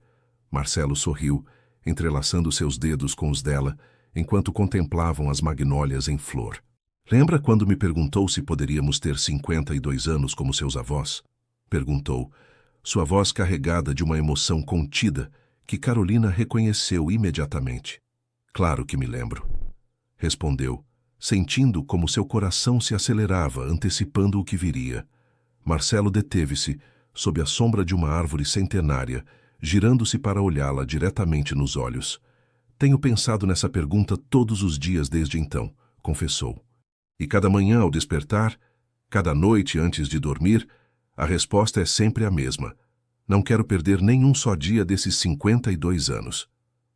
Marcelo sorriu, entrelaçando seus dedos com os dela, enquanto contemplavam as magnólias em flor. Lembra quando me perguntou se poderíamos ter 52 anos como seus avós? Perguntou, sua voz carregada de uma emoção contida que Carolina reconheceu imediatamente. Claro que me lembro, respondeu, sentindo como seu coração se acelerava, antecipando o que viria. Marcelo deteve-se, sob a sombra de uma árvore centenária, girando-se para olhá-la diretamente nos olhos. Tenho pensado nessa pergunta todos os dias desde então, confessou. E cada manhã ao despertar, cada noite antes de dormir, a resposta é sempre a mesma. Não quero perder nenhum só dia desses 52 anos.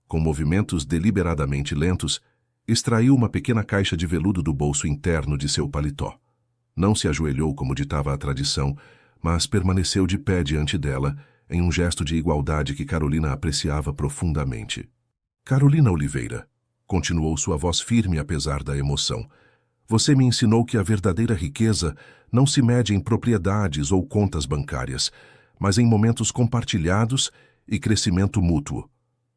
Com movimentos deliberadamente lentos, extraiu uma pequena caixa de veludo do bolso interno de seu paletó. Não se ajoelhou como ditava a tradição, mas permaneceu de pé diante dela, em um gesto de igualdade que Carolina apreciava profundamente. Carolina Oliveira, continuou sua voz firme apesar da emoção, você me ensinou que a verdadeira riqueza não se mede em propriedades ou contas bancárias, mas em momentos compartilhados e crescimento mútuo.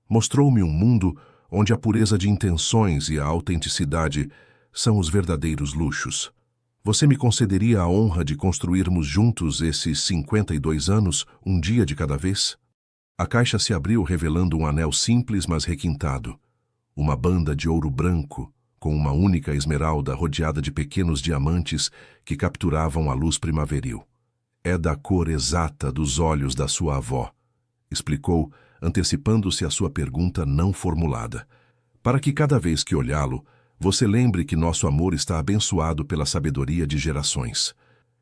Mostrou-me um mundo onde a pureza de intenções e a autenticidade são os verdadeiros luxos. Você me concederia a honra de construirmos juntos esses 52 anos, um dia de cada vez? A caixa se abriu revelando um anel simples, mas requintado. Uma banda de ouro branco, com uma única esmeralda rodeada de pequenos diamantes que capturavam a luz primaveril. É da cor exata dos olhos da sua avó, explicou, antecipando-se à sua pergunta não formulada. Para que cada vez que olhá-lo, você lembre que nosso amor está abençoado pela sabedoria de gerações.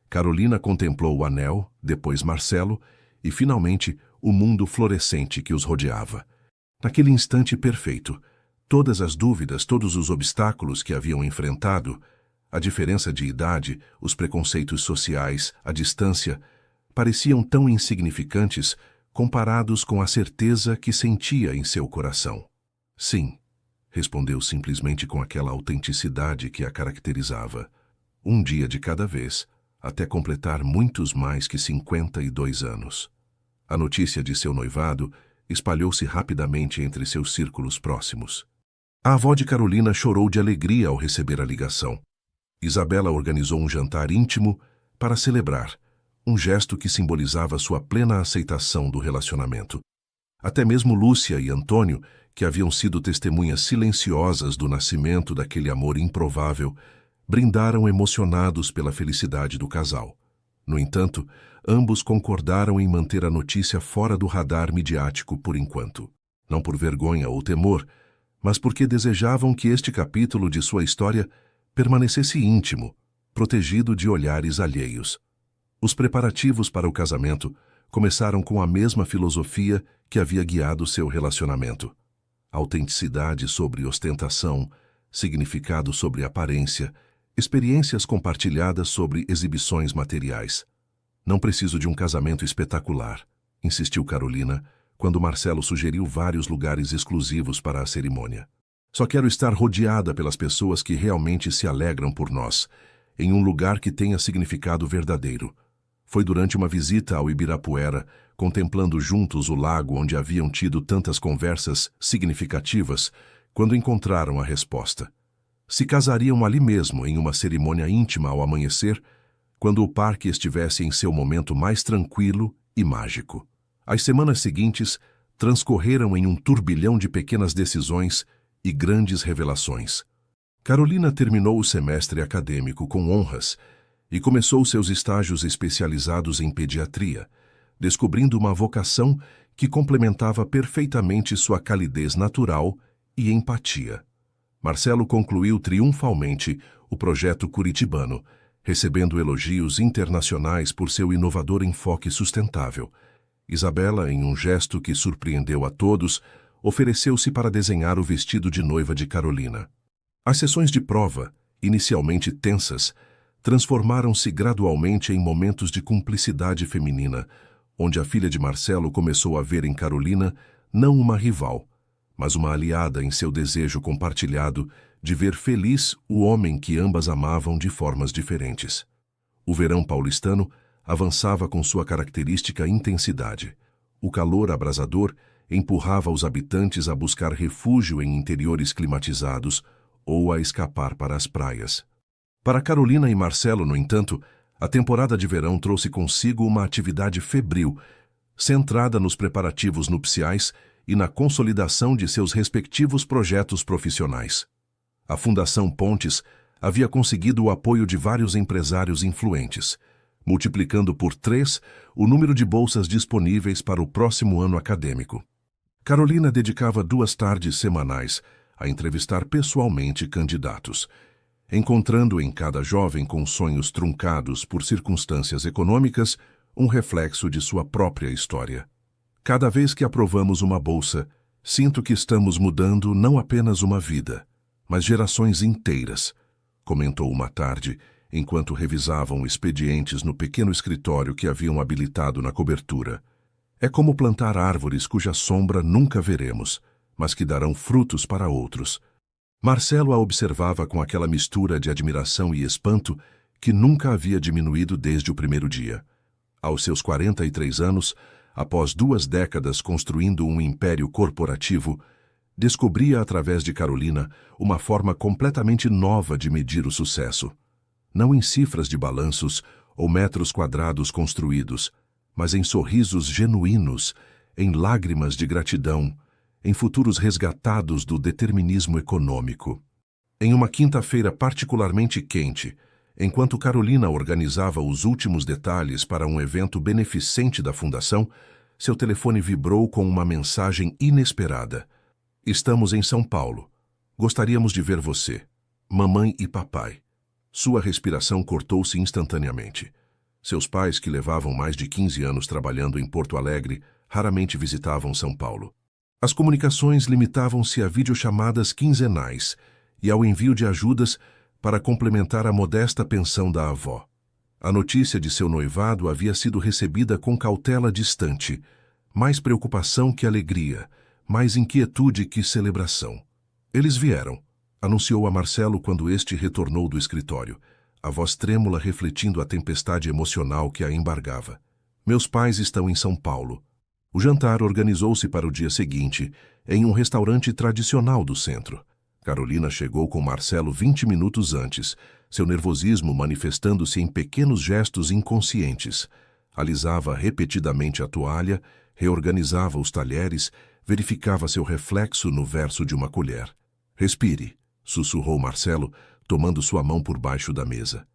Carolina contemplou o anel, depois Marcelo, e finalmente o mundo florescente que os rodeava. Naquele instante perfeito, todas as dúvidas, todos os obstáculos que haviam enfrentado, a diferença de idade, os preconceitos sociais, a distância, pareciam tão insignificantes comparados com a certeza que sentia em seu coração. Sim, respondeu simplesmente com aquela autenticidade que a caracterizava. Um dia de cada vez, até completar muitos mais que 52 anos. A notícia de seu noivado espalhou-se rapidamente entre seus círculos próximos. A avó de Carolina chorou de alegria ao receber a ligação. Isabela organizou um jantar íntimo para celebrar, um gesto que simbolizava sua plena aceitação do relacionamento. Até mesmo Lúcia e Antônio, que haviam sido testemunhas silenciosas do nascimento daquele amor improvável, brindaram emocionados pela felicidade do casal. No entanto, ambos concordaram em manter a notícia fora do radar midiático por enquanto. Não por vergonha ou temor, mas porque desejavam que este capítulo de sua história permanecesse íntimo, protegido de olhares alheios. Os preparativos para o casamento começaram com a mesma filosofia que havia guiado seu relacionamento. Autenticidade sobre ostentação, significado sobre aparência, experiências compartilhadas sobre exibições materiais. Não preciso de um casamento espetacular, insistiu Carolina, quando Marcelo sugeriu vários lugares exclusivos para a cerimônia. Só quero estar rodeada pelas pessoas que realmente se alegram por nós, em um lugar que tenha significado verdadeiro. Foi durante uma visita ao Ibirapuera, contemplando juntos o lago onde haviam tido tantas conversas significativas, quando encontraram a resposta. Se casariam ali mesmo, em uma cerimônia íntima ao amanhecer, quando o parque estivesse em seu momento mais tranquilo e mágico. As semanas seguintes transcorreram em um turbilhão de pequenas decisões e grandes revelações. Carolina terminou o semestre acadêmico com honras e começou seus estágios especializados em pediatria, descobrindo uma vocação que complementava perfeitamente sua calidez natural e empatia. Marcelo concluiu triunfalmente o projeto curitibano, recebendo elogios internacionais por seu inovador enfoque sustentável. Isabela, em um gesto que surpreendeu a todos, ofereceu-se para desenhar o vestido de noiva de Carolina. As sessões de prova, inicialmente tensas, transformaram-se gradualmente em momentos de cumplicidade feminina, onde a filha de Marcelo começou a ver em Carolina não uma rival, mas uma aliada em seu desejo compartilhado de ver feliz o homem que ambas amavam de formas diferentes. O verão paulistano avançava com sua característica intensidade. O calor abrasador empurrava os habitantes a buscar refúgio em interiores climatizados ou a escapar para as praias. Para Carolina e Marcelo, no entanto, a temporada de verão trouxe consigo uma atividade febril, centrada nos preparativos nupciais e na consolidação de seus respectivos projetos profissionais. A Fundação Pontes havia conseguido o apoio de vários empresários influentes, multiplicando por 3 o número de bolsas disponíveis para o próximo ano acadêmico. Carolina dedicava 2 tardes semanais a entrevistar pessoalmente candidatos, encontrando em cada jovem com sonhos truncados por circunstâncias econômicas um reflexo de sua própria história. Cada vez que aprovamos uma bolsa, sinto que estamos mudando não apenas uma vida, mas gerações inteiras, comentou uma tarde, enquanto revisavam expedientes no pequeno escritório que haviam habilitado na cobertura. É como plantar árvores cuja sombra nunca veremos, mas que darão frutos para outros. Marcelo a observava com aquela mistura de admiração e espanto que nunca havia diminuído desde o primeiro dia. Aos seus 43 anos, após 2 décadas construindo um império corporativo, descobria através de Carolina uma forma completamente nova de medir o sucesso. Não em cifras de balanços ou metros quadrados construídos, mas em sorrisos genuínos, em lágrimas de gratidão, em futuros resgatados do determinismo econômico. Em uma quinta-feira particularmente quente, enquanto Carolina organizava os últimos detalhes para um evento beneficente da Fundação, seu telefone vibrou com uma mensagem inesperada. Estamos em São Paulo. Gostaríamos de ver você. Mamãe e papai. Sua respiração cortou-se instantaneamente. Seus pais, que levavam mais de 15 anos trabalhando em Porto Alegre, raramente visitavam São Paulo. As comunicações limitavam-se a videochamadas quinzenais e ao envio de ajudas para complementar a modesta pensão da avó. A notícia de seu noivado havia sido recebida com cautela distante, mais preocupação que alegria, mais inquietude que celebração. Eles vieram, anunciou a Marcelo quando este retornou do escritório, a voz trêmula refletindo a tempestade emocional que a embargava. Meus pais estão em São Paulo. O jantar organizou-se para o dia seguinte, em um restaurante tradicional do centro. Carolina chegou com Marcelo 20 minutos antes, seu nervosismo manifestando-se em pequenos gestos inconscientes. Alisava repetidamente a toalha, reorganizava os talheres, verificava seu reflexo no verso de uma colher. Respire, sussurrou Marcelo, tomando sua mão por baixo da mesa.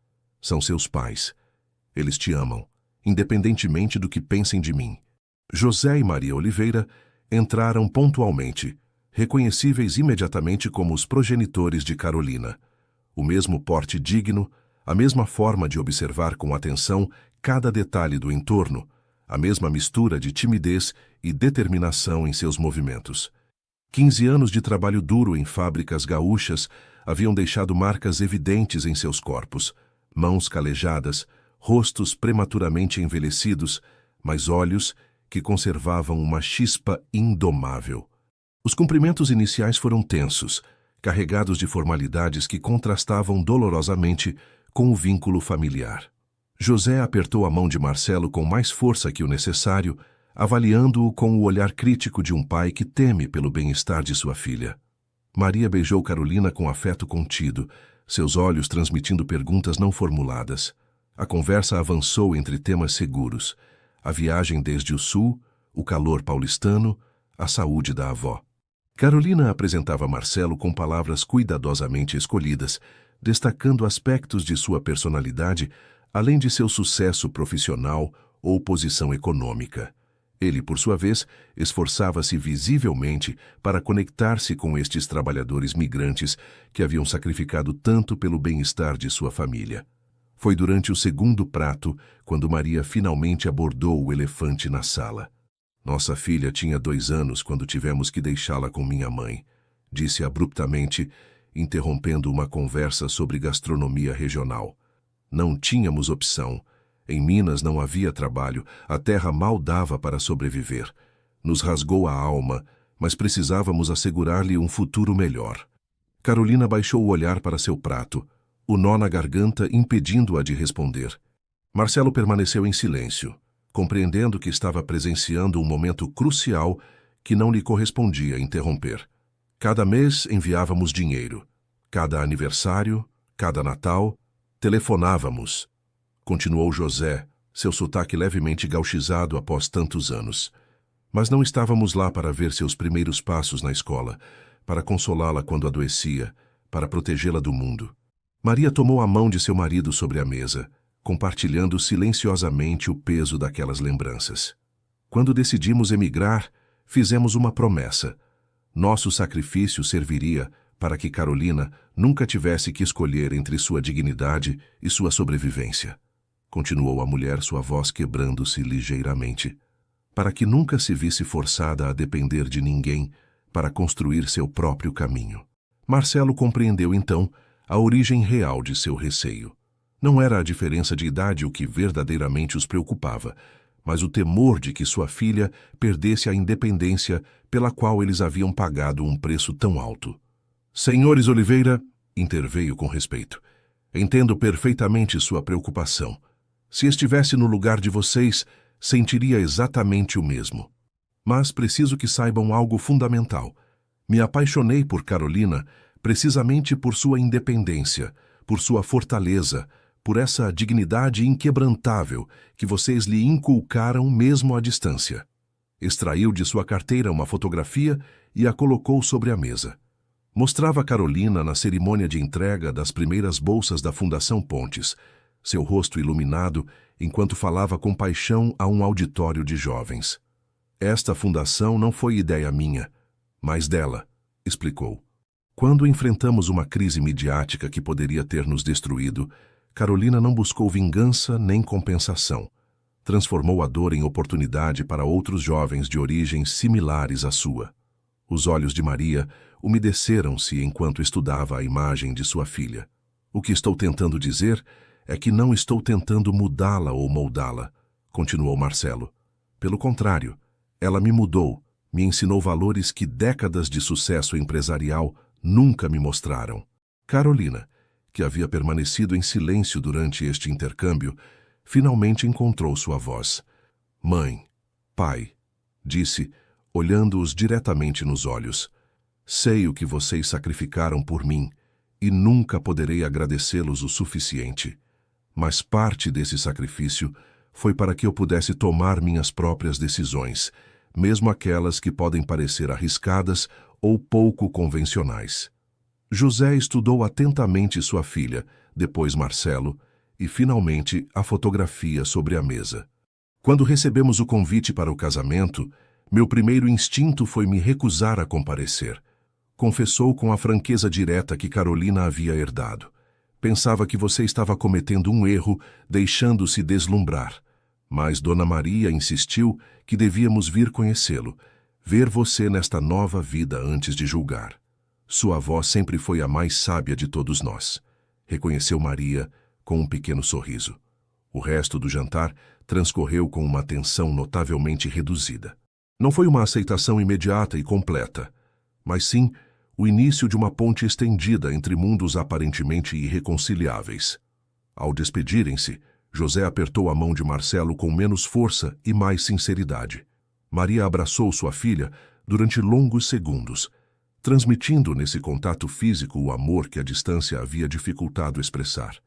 São seus pais. Eles te amam, independentemente do que pensem de mim. José e Maria Oliveira entraram pontualmente, reconhecíveis imediatamente como os progenitores de Carolina. O mesmo porte digno, a mesma forma de observar com atenção cada detalhe do entorno, a mesma mistura de timidez e determinação em seus movimentos. 15 anos de trabalho duro em fábricas gaúchas haviam deixado marcas evidentes em seus corpos, mãos calejadas, rostos prematuramente envelhecidos, mas olhos que conservavam uma chispa indomável. Os cumprimentos iniciais foram tensos, carregados de formalidades que contrastavam dolorosamente com o vínculo familiar. José apertou a mão de Marcelo com mais força que o necessário, avaliando-o com o olhar crítico de um pai que teme pelo bem-estar de sua filha. Maria beijou Carolina com afeto contido, seus olhos transmitindo perguntas não formuladas. A conversa avançou entre temas seguros: a viagem desde o sul, o calor paulistano, a saúde da avó. Carolina apresentava Marcelo com palavras cuidadosamente escolhidas, destacando aspectos de sua personalidade, além de seu sucesso profissional ou posição econômica. Ele, por sua vez, esforçava-se visivelmente para conectar-se com estes trabalhadores migrantes que haviam sacrificado tanto pelo bem-estar de sua família. Foi durante o segundo prato quando Maria finalmente abordou o elefante na sala. Nossa filha tinha 2 anos quando tivemos que deixá-la com minha mãe, disse abruptamente, interrompendo uma conversa sobre gastronomia regional. Não tínhamos opção. Em Minas não havia trabalho, a terra mal dava para sobreviver. Nos rasgou a alma, mas precisávamos assegurar-lhe um futuro melhor. Carolina baixou o olhar para seu prato, o nó na garganta impedindo-a de responder. Marcelo permaneceu em silêncio, compreendendo que estava presenciando um momento crucial que não lhe correspondia interromper. Cada mês enviávamos dinheiro. Cada aniversário, cada Natal, telefonávamos. Continuou José, seu sotaque levemente gauchizado após tantos anos. Mas não estávamos lá para ver seus primeiros passos na escola, para consolá-la quando adoecia, para protegê-la do mundo. Maria tomou a mão de seu marido sobre a mesa, compartilhando silenciosamente o peso daquelas lembranças. Quando decidimos emigrar, fizemos uma promessa. Nosso sacrifício serviria para que Carolina nunca tivesse que escolher entre sua dignidade e sua sobrevivência. Continuou a mulher, sua voz quebrando-se ligeiramente. Para que nunca se visse forçada a depender de ninguém para construir seu próprio caminho. Marcelo compreendeu então a origem real de seu receio. Não era a diferença de idade o que verdadeiramente os preocupava, mas o temor de que sua filha perdesse a independência pela qual eles haviam pagado um preço tão alto. Senhores Oliveira, interveio com respeito, entendo perfeitamente sua preocupação. Se estivesse no lugar de vocês, sentiria exatamente o mesmo. Mas preciso que saibam algo fundamental. Me apaixonei por Carolina precisamente por sua independência, por sua fortaleza, por essa dignidade inquebrantável que vocês lhe inculcaram mesmo à distância. Extraiu de sua carteira uma fotografia e a colocou sobre a mesa. Mostrava Carolina na cerimônia de entrega das primeiras bolsas da Fundação Pontes, seu rosto iluminado enquanto falava com paixão a um auditório de jovens. Esta fundação não foi ideia minha, mas dela, explicou. Quando enfrentamos uma crise midiática que poderia ter nos destruído, Carolina não buscou vingança nem compensação. Transformou a dor em oportunidade para outros jovens de origens similares à sua. Os olhos de Maria umedeceram-se enquanto estudava a imagem de sua filha. O que estou tentando dizer é que não estou tentando mudá-la ou moldá-la, continuou Marcelo. Pelo contrário, ela me mudou, me ensinou valores que décadas de sucesso empresarial nunca me mostraram. Carolina, que havia permanecido em silêncio durante este intercâmbio, finalmente encontrou sua voz. Mãe, pai, disse, olhando-os diretamente nos olhos. Sei o que vocês sacrificaram por mim e nunca poderei agradecê-los o suficiente. Mas parte desse sacrifício foi para que eu pudesse tomar minhas próprias decisões, mesmo aquelas que podem parecer arriscadas ou pouco convencionais. José estudou atentamente sua filha, depois Marcelo, e finalmente a fotografia sobre a mesa. Quando recebemos o convite para o casamento, meu primeiro instinto foi me recusar a comparecer. Confessou com a franqueza direta que Carolina havia herdado. Pensava que você estava cometendo um erro, deixando-se deslumbrar. Mas Dona Maria insistiu que devíamos vir conhecê-lo, ver você nesta nova vida antes de julgar. Sua avó sempre foi a mais sábia de todos nós, reconheceu Maria com um pequeno sorriso. O resto do jantar transcorreu com uma atenção notavelmente reduzida. Não foi uma aceitação imediata e completa, mas sim o início de uma ponte estendida entre mundos aparentemente irreconciliáveis. Ao despedirem-se, José apertou a mão de Marcelo com menos força e mais sinceridade. Maria abraçou sua filha durante longos segundos, transmitindo nesse contato físico o amor que a distância havia dificultado expressar.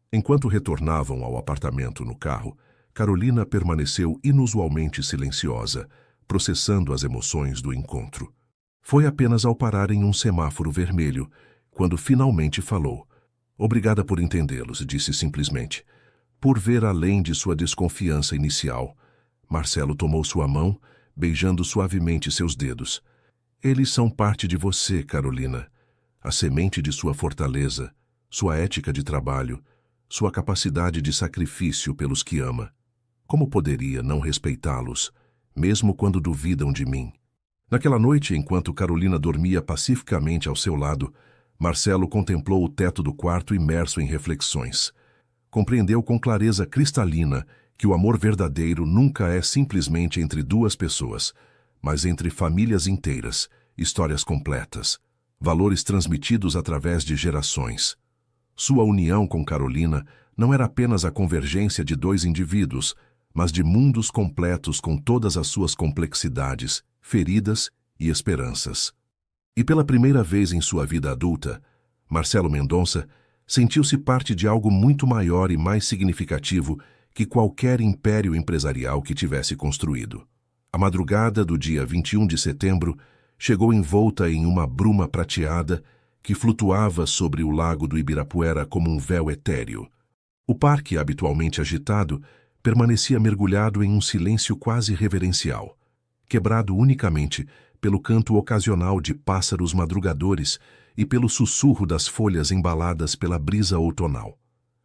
Enquanto retornavam ao apartamento no carro, Carolina permaneceu inusualmente silenciosa, processando as emoções do encontro. Foi apenas ao parar em um semáforo vermelho, quando finalmente falou. Obrigada por entendê-los, disse simplesmente. Por ver além de sua desconfiança inicial. Marcelo tomou sua mão, beijando suavemente seus dedos. Eles são parte de você, Carolina. A semente de sua fortaleza, sua ética de trabalho, sua capacidade de sacrifício pelos que ama. Como poderia não respeitá-los, mesmo quando duvidam de mim? Naquela noite, enquanto Carolina dormia pacificamente ao seu lado, Marcelo contemplou o teto do quarto imerso em reflexões. Compreendeu com clareza cristalina que o amor verdadeiro nunca é simplesmente entre duas pessoas, mas entre famílias inteiras, histórias completas, valores transmitidos através de gerações. Sua união com Carolina não era apenas a convergência de dois indivíduos, mas de mundos completos com todas as suas complexidades, feridas e esperanças. E pela primeira vez em sua vida adulta, Marcelo Mendonça sentiu-se parte de algo muito maior e mais significativo que qualquer império empresarial que tivesse construído. A madrugada do dia 21 de setembro chegou envolta em uma bruma prateada que flutuava sobre o lago do Ibirapuera como um véu etéreo. O parque, habitualmente agitado, permanecia mergulhado em um silêncio quase reverencial, quebrado unicamente pelo canto ocasional de pássaros madrugadores e pelo sussurro das folhas embaladas pela brisa outonal.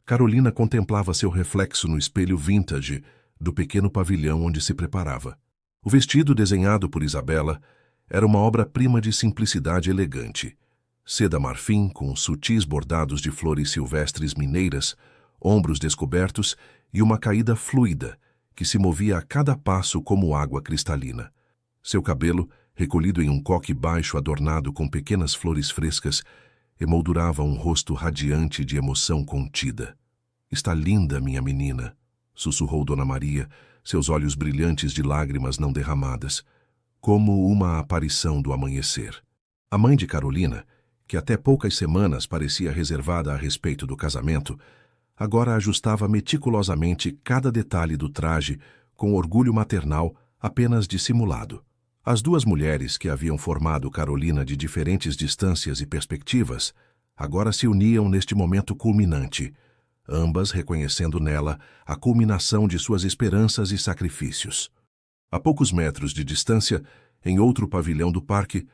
Carolina contemplava seu reflexo no espelho vintage do pequeno pavilhão onde se preparava. O vestido desenhado por Isabela era uma obra-prima de simplicidade elegante. Seda marfim com sutis bordados de flores silvestres mineiras, ombros descobertos e uma caída fluida que se movia a cada passo como água cristalina. Seu cabelo, recolhido em um coque baixo adornado com pequenas flores frescas, emoldurava um rosto radiante de emoção contida. Está linda, minha menina, sussurrou Dona Maria, seus olhos brilhantes de lágrimas não derramadas, como uma aparição do amanhecer. A mãe de Carolina, que até poucas semanas parecia reservada a respeito do casamento, agora ajustava meticulosamente cada detalhe do traje com orgulho maternal apenas dissimulado. As duas mulheres que haviam formado Carolina de diferentes distâncias e perspectivas agora se uniam neste momento culminante, ambas reconhecendo nela a culminação de suas esperanças e sacrifícios. A poucos metros de distância, em outro pavilhão do parque,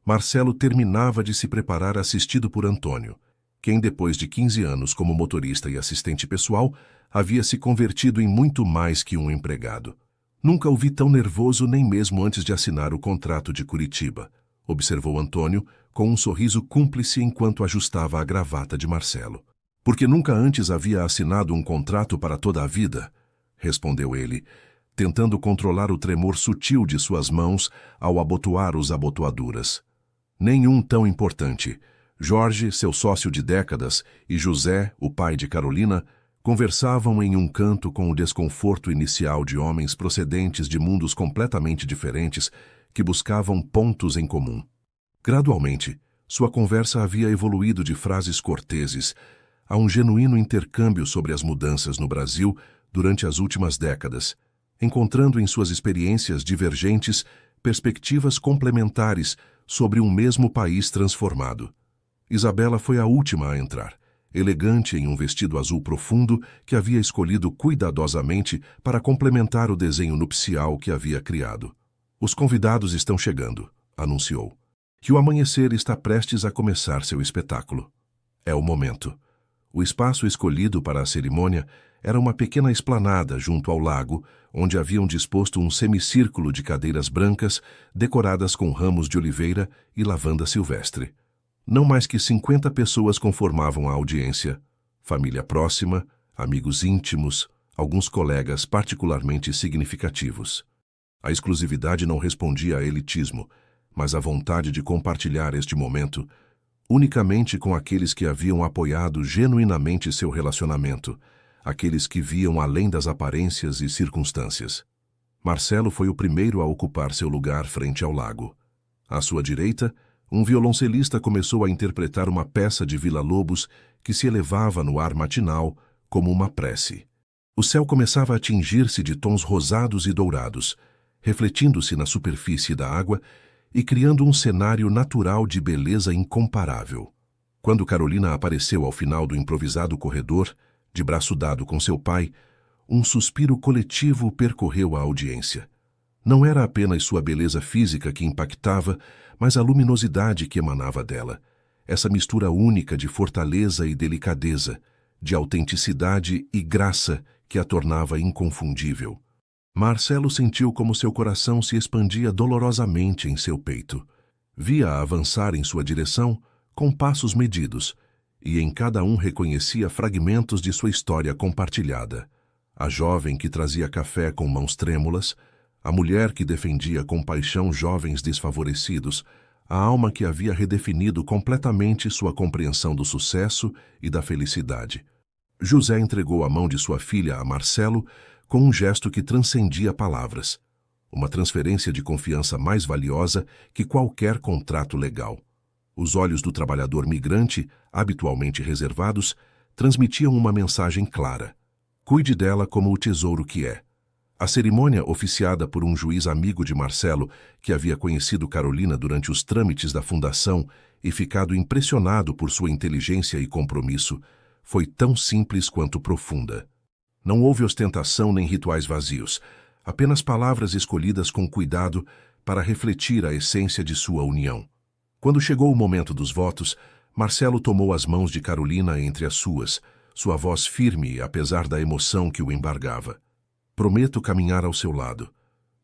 Marcelo terminava de se preparar assistido por Antônio, quem, depois de 15 anos como motorista e assistente pessoal, havia se convertido em muito mais que um empregado. Nunca o vi tão nervoso nem mesmo antes de assinar o contrato de Curitiba, observou Antônio com um sorriso cúmplice enquanto ajustava a gravata de Marcelo. Porque nunca antes havia assinado um contrato para toda a vida, respondeu ele, tentando controlar o tremor sutil de suas mãos ao abotoar os abotoaduras. Nenhum tão importante. Jorge, seu sócio de décadas, e José, o pai de Carolina, conversavam em um canto com o desconforto inicial de homens procedentes de mundos completamente diferentes que buscavam pontos em comum. Gradualmente, sua conversa havia evoluído de frases corteses a um genuíno intercâmbio sobre as mudanças no Brasil durante as últimas décadas, encontrando em suas experiências divergentes perspectivas complementares sobre um mesmo país transformado. Isabela foi a última a entrar, elegante em um vestido azul profundo que havia escolhido cuidadosamente para complementar o desenho nupcial que havia criado. Os convidados estão chegando, anunciou. Que o amanhecer está prestes a começar seu espetáculo. É o momento. O espaço escolhido para a cerimônia era uma pequena esplanada junto ao lago, onde haviam disposto um semicírculo de cadeiras brancas decoradas com ramos de oliveira e lavanda silvestre. Não mais que 50 pessoas conformavam a audiência. Família próxima, amigos íntimos, alguns colegas particularmente significativos. A exclusividade não respondia a elitismo, mas à vontade de compartilhar este momento unicamente com aqueles que haviam apoiado genuinamente seu relacionamento, aqueles que viam além das aparências e circunstâncias. Marcelo foi o primeiro a ocupar seu lugar frente ao lago. À sua direita, um violoncelista começou a interpretar uma peça de Villa-Lobos que se elevava no ar matinal como uma prece. O céu começava a tingir-se de tons rosados e dourados, refletindo-se na superfície da água e criando um cenário natural de beleza incomparável. Quando Carolina apareceu ao final do improvisado corredor, de braço dado com seu pai, um suspiro coletivo percorreu a audiência. Não era apenas sua beleza física que impactava, mas a luminosidade que emanava dela. Essa mistura única de fortaleza e delicadeza, de autenticidade e graça que a tornava inconfundível. Marcelo sentiu como seu coração se expandia dolorosamente em seu peito. Via-a avançar em sua direção com passos medidos, e em cada um reconhecia fragmentos de sua história compartilhada. A jovem que trazia café com mãos trêmulas, a mulher que defendia com paixão jovens desfavorecidos, a alma que havia redefinido completamente sua compreensão do sucesso e da felicidade. José entregou a mão de sua filha a Marcelo com um gesto que transcendia palavras, uma transferência de confiança mais valiosa que qualquer contrato legal. Os olhos do trabalhador migrante, habitualmente reservados, transmitiam uma mensagem clara. Cuide dela como o tesouro que é. A cerimônia, oficiada por um juiz amigo de Marcelo, que havia conhecido Carolina durante os trâmites da fundação e ficado impressionado por sua inteligência e compromisso, foi tão simples quanto profunda. Não houve ostentação nem rituais vazios, apenas palavras escolhidas com cuidado para refletir a essência de sua união. Quando chegou o momento dos votos, Marcelo tomou as mãos de Carolina entre as suas, sua voz firme apesar da emoção que o embargava. Prometo caminhar ao seu lado,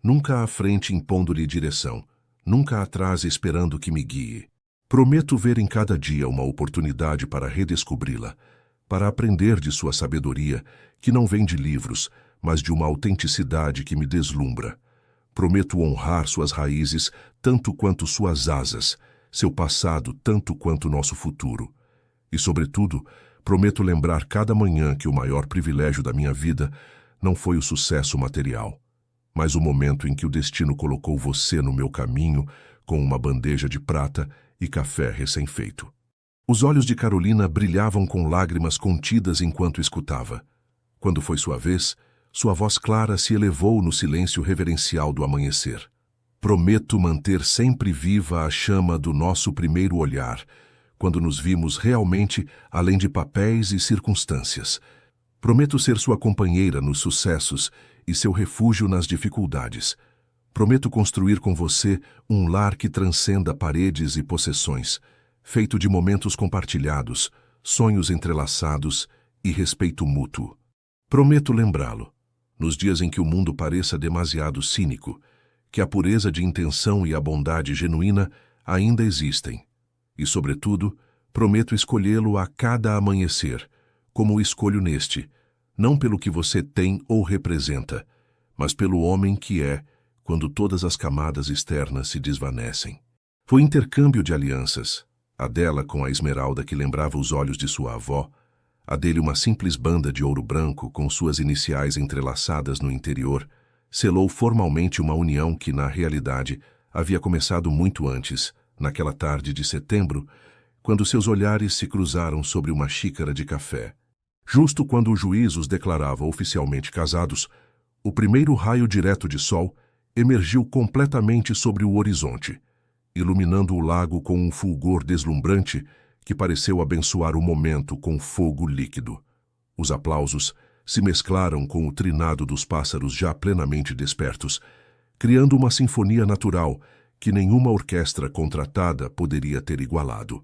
nunca à frente impondo-lhe direção, nunca atrás esperando que me guie. Prometo ver em cada dia uma oportunidade para redescobri-la, para aprender de sua sabedoria, que não vem de livros, mas de uma autenticidade que me deslumbra. Prometo honrar suas raízes tanto quanto suas asas, seu passado tanto quanto nosso futuro. E, sobretudo, prometo lembrar cada manhã que o maior privilégio da minha vida não foi o sucesso material, mas o momento em que o destino colocou você no meu caminho com uma bandeja de prata e café recém-feito. Os olhos de Carolina brilhavam com lágrimas contidas enquanto escutava. Quando foi sua vez, sua voz clara se elevou no silêncio reverencial do amanhecer. Prometo manter sempre viva a chama do nosso primeiro olhar, quando nos vimos realmente além de papéis e circunstâncias. Prometo ser sua companheira nos sucessos e seu refúgio nas dificuldades. Prometo construir com você um lar que transcenda paredes e possessões, feito de momentos compartilhados, sonhos entrelaçados e respeito mútuo. Prometo lembrá-lo, nos dias em que o mundo pareça demasiado cínico, que a pureza de intenção e a bondade genuína ainda existem. E, sobretudo, prometo escolhê-lo a cada amanhecer, como o escolho neste, não pelo que você tem ou representa, mas pelo homem que é, quando todas as camadas externas se desvanecem. Foi intercâmbio de alianças, a dela com a esmeralda que lembrava os olhos de sua avó, a dele uma simples banda de ouro branco com suas iniciais entrelaçadas no interior, selou formalmente uma união que, na realidade, havia começado muito antes, naquela tarde de setembro, quando seus olhares se cruzaram sobre uma xícara de café. Justo quando o juiz os declarava oficialmente casados, o primeiro raio direto de sol emergiu completamente sobre o horizonte, iluminando o lago com um fulgor deslumbrante que pareceu abençoar o momento com fogo líquido. Os aplausos se mesclaram com o trinado dos pássaros já plenamente despertos, criando uma sinfonia natural que nenhuma orquestra contratada poderia ter igualado.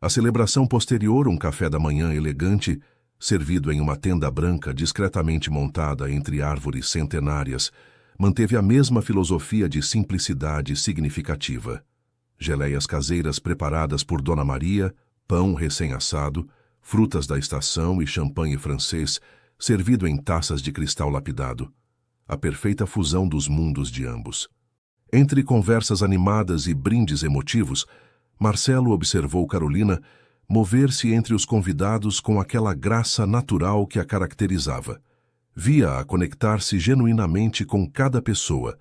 A celebração posterior, um café da manhã elegante, servido em uma tenda branca discretamente montada entre árvores centenárias, manteve a mesma filosofia de simplicidade significativa. Geleias caseiras preparadas por Dona Maria, pão recém-assado, frutas da estação e champanhe francês, servido em taças de cristal lapidado. A perfeita fusão dos mundos de ambos. Entre conversas animadas e brindes emotivos, Marcelo observou Carolina mover-se entre os convidados com aquela graça natural que a caracterizava. Via-a conectar-se genuinamente com cada pessoa,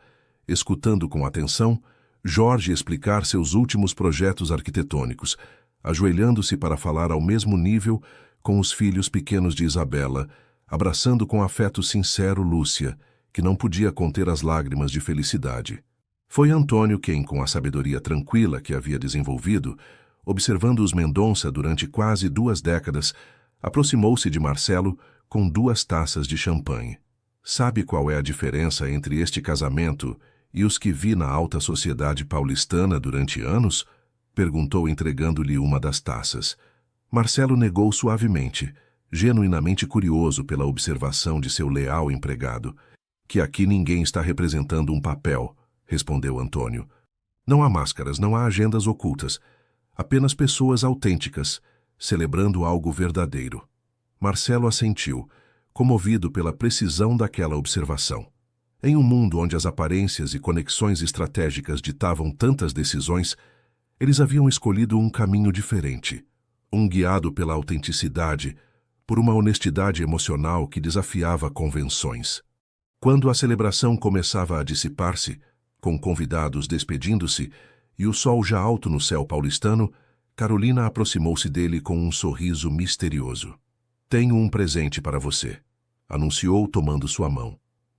escutando com atenção Jorge explicar seus últimos projetos arquitetônicos, ajoelhando-se para falar ao mesmo nível com os filhos pequenos de Isabela, abraçando com afeto sincero Lúcia, que não podia conter as lágrimas de felicidade. Foi Antônio quem, com a sabedoria tranquila que havia desenvolvido, observando os Mendonça durante quase 2 décadas, aproximou-se de Marcelo com 2 taças de champanhe. Sabe qual é a diferença entre este casamento e os que vi na alta sociedade paulistana durante anos? Perguntou entregando-lhe uma das taças. Marcelo negou suavemente, genuinamente curioso pela observação de seu leal empregado. Que aqui ninguém está representando um papel, respondeu Antônio. Não há máscaras, não há agendas ocultas. Apenas pessoas autênticas, celebrando algo verdadeiro. Marcelo assentiu, comovido pela precisão daquela observação. Em um mundo onde as aparências e conexões estratégicas ditavam tantas decisões, eles haviam escolhido um caminho diferente, um guiado pela autenticidade, por uma honestidade emocional que desafiava convenções. Quando a celebração começava a dissipar-se, com convidados despedindo-se, e o sol já alto no céu paulistano, Carolina aproximou-se dele com um sorriso misterioso. Tenho um presente para você, anunciou tomando sua mão.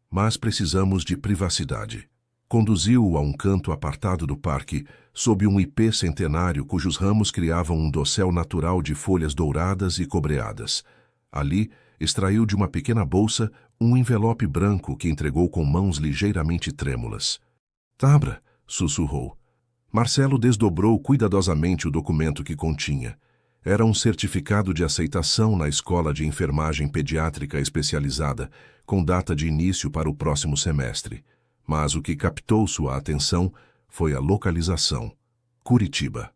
Mas precisamos de privacidade. Conduziu-o a um canto apartado do parque, sob um ipê centenário cujos ramos criavam um dossel natural de folhas douradas e cobreadas. Ali, extraiu de uma pequena bolsa um envelope branco que entregou com mãos ligeiramente trêmulas. Abra, sussurrou. Marcelo desdobrou cuidadosamente o documento que continha. Era um certificado de aceitação na Escola de Enfermagem Pediátrica Especializada, com data de início para o próximo semestre. Mas o que captou sua atenção foi a localização. Curitiba.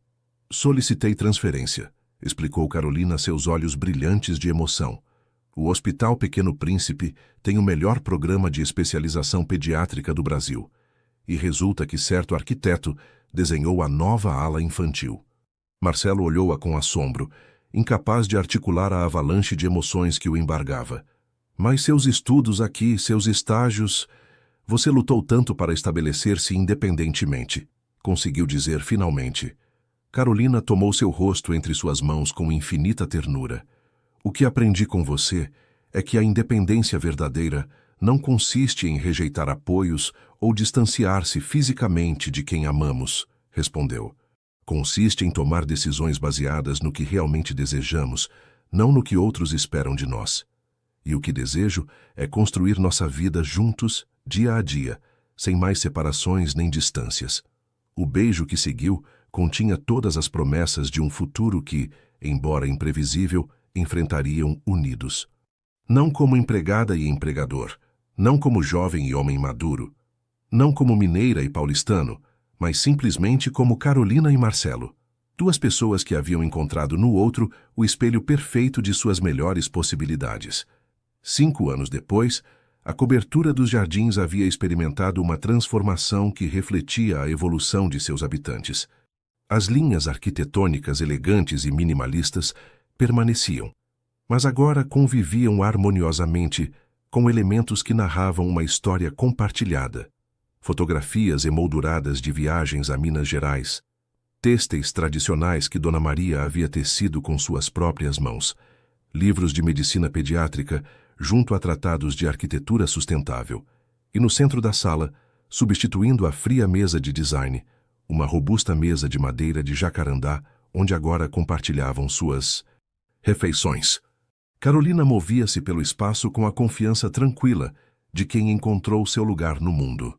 Solicitei transferência, explicou Carolina, seus olhos brilhantes de emoção. O Hospital Pequeno Príncipe tem o melhor programa de especialização pediátrica do Brasil. E resulta que certo arquiteto desenhou a nova ala infantil. Marcelo olhou-a com assombro, incapaz de articular a avalanche de emoções que o embargava. Mas seus estudos aqui, seus estágios... Você lutou tanto para estabelecer-se independentemente, conseguiu dizer finalmente. Carolina tomou seu rosto entre suas mãos com infinita ternura. O que aprendi com você é que a independência verdadeira não consiste em rejeitar apoios ou distanciar-se fisicamente de quem amamos, respondeu. Consiste em tomar decisões baseadas no que realmente desejamos, não no que outros esperam de nós. E o que desejo é construir nossa vida juntos, dia a dia, sem mais separações nem distâncias. O beijo que seguiu continha todas as promessas de um futuro que, embora imprevisível, enfrentariam unidos. Não como empregada e empregador, não como jovem e homem maduro, não como mineira e paulistano, mas simplesmente como Carolina e Marcelo, 2 pessoas que haviam encontrado no outro o espelho perfeito de suas melhores possibilidades. 5 anos depois, a cobertura dos jardins havia experimentado uma transformação que refletia a evolução de seus habitantes. As linhas arquitetônicas elegantes e minimalistas permaneciam, mas agora conviviam harmoniosamente com elementos que narravam uma história compartilhada. Fotografias emolduradas de viagens a Minas Gerais, têxteis tradicionais que Dona Maria havia tecido com suas próprias mãos, livros de medicina pediátrica junto a tratados de arquitetura sustentável, e no centro da sala, substituindo a fria mesa de design, uma robusta mesa de madeira de jacarandá, onde agora compartilhavam suas refeições. Carolina movia-se pelo espaço com a confiança tranquila de quem encontrou seu lugar no mundo.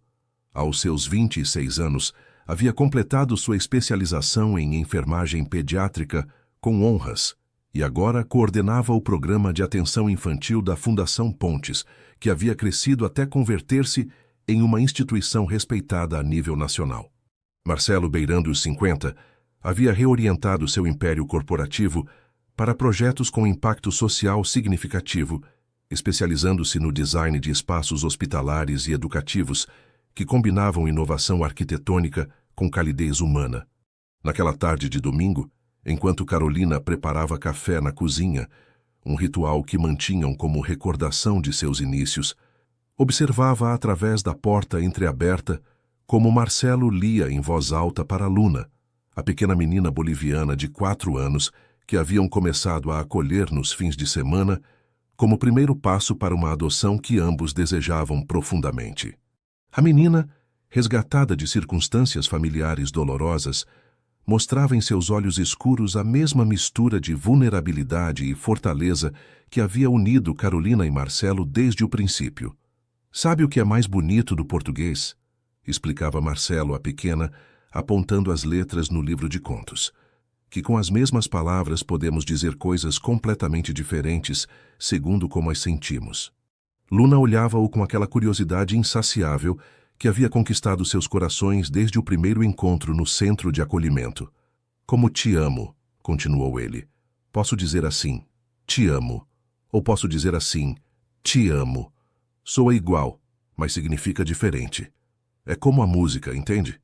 Aos seus 26 anos, havia completado sua especialização em enfermagem pediátrica com honras e agora coordenava o programa de atenção infantil da Fundação Pontes, que havia crescido até converter-se em uma instituição respeitada a nível nacional. Marcelo, beirando os 50, havia reorientado seu império corporativo para projetos com impacto social significativo, especializando-se no design de espaços hospitalares e educativos que combinavam inovação arquitetônica com calidez humana. Naquela tarde de domingo, enquanto Carolina preparava café na cozinha, um ritual que mantinham como recordação de seus inícios, observava através da porta entreaberta como Marcelo lia em voz alta para Luna, a pequena menina boliviana de 4 anos que haviam começado a acolher nos fins de semana como primeiro passo para uma adoção que ambos desejavam profundamente. A menina, resgatada de circunstâncias familiares dolorosas, mostrava em seus olhos escuros a mesma mistura de vulnerabilidade e fortaleza que havia unido Carolina e Marcelo desde o princípio. "Sabe o que é mais bonito do português?", explicava Marcelo à pequena, apontando as letras no livro de contos. "Que com as mesmas palavras podemos dizer coisas completamente diferentes, segundo como as sentimos." Luna olhava-o com aquela curiosidade insaciável que havia conquistado seus corações desde o primeiro encontro no centro de acolhimento. "Como te amo", continuou ele. "Posso dizer assim, te amo. Ou posso dizer assim, te amo. Soa igual, mas significa diferente. É como a música, entende?"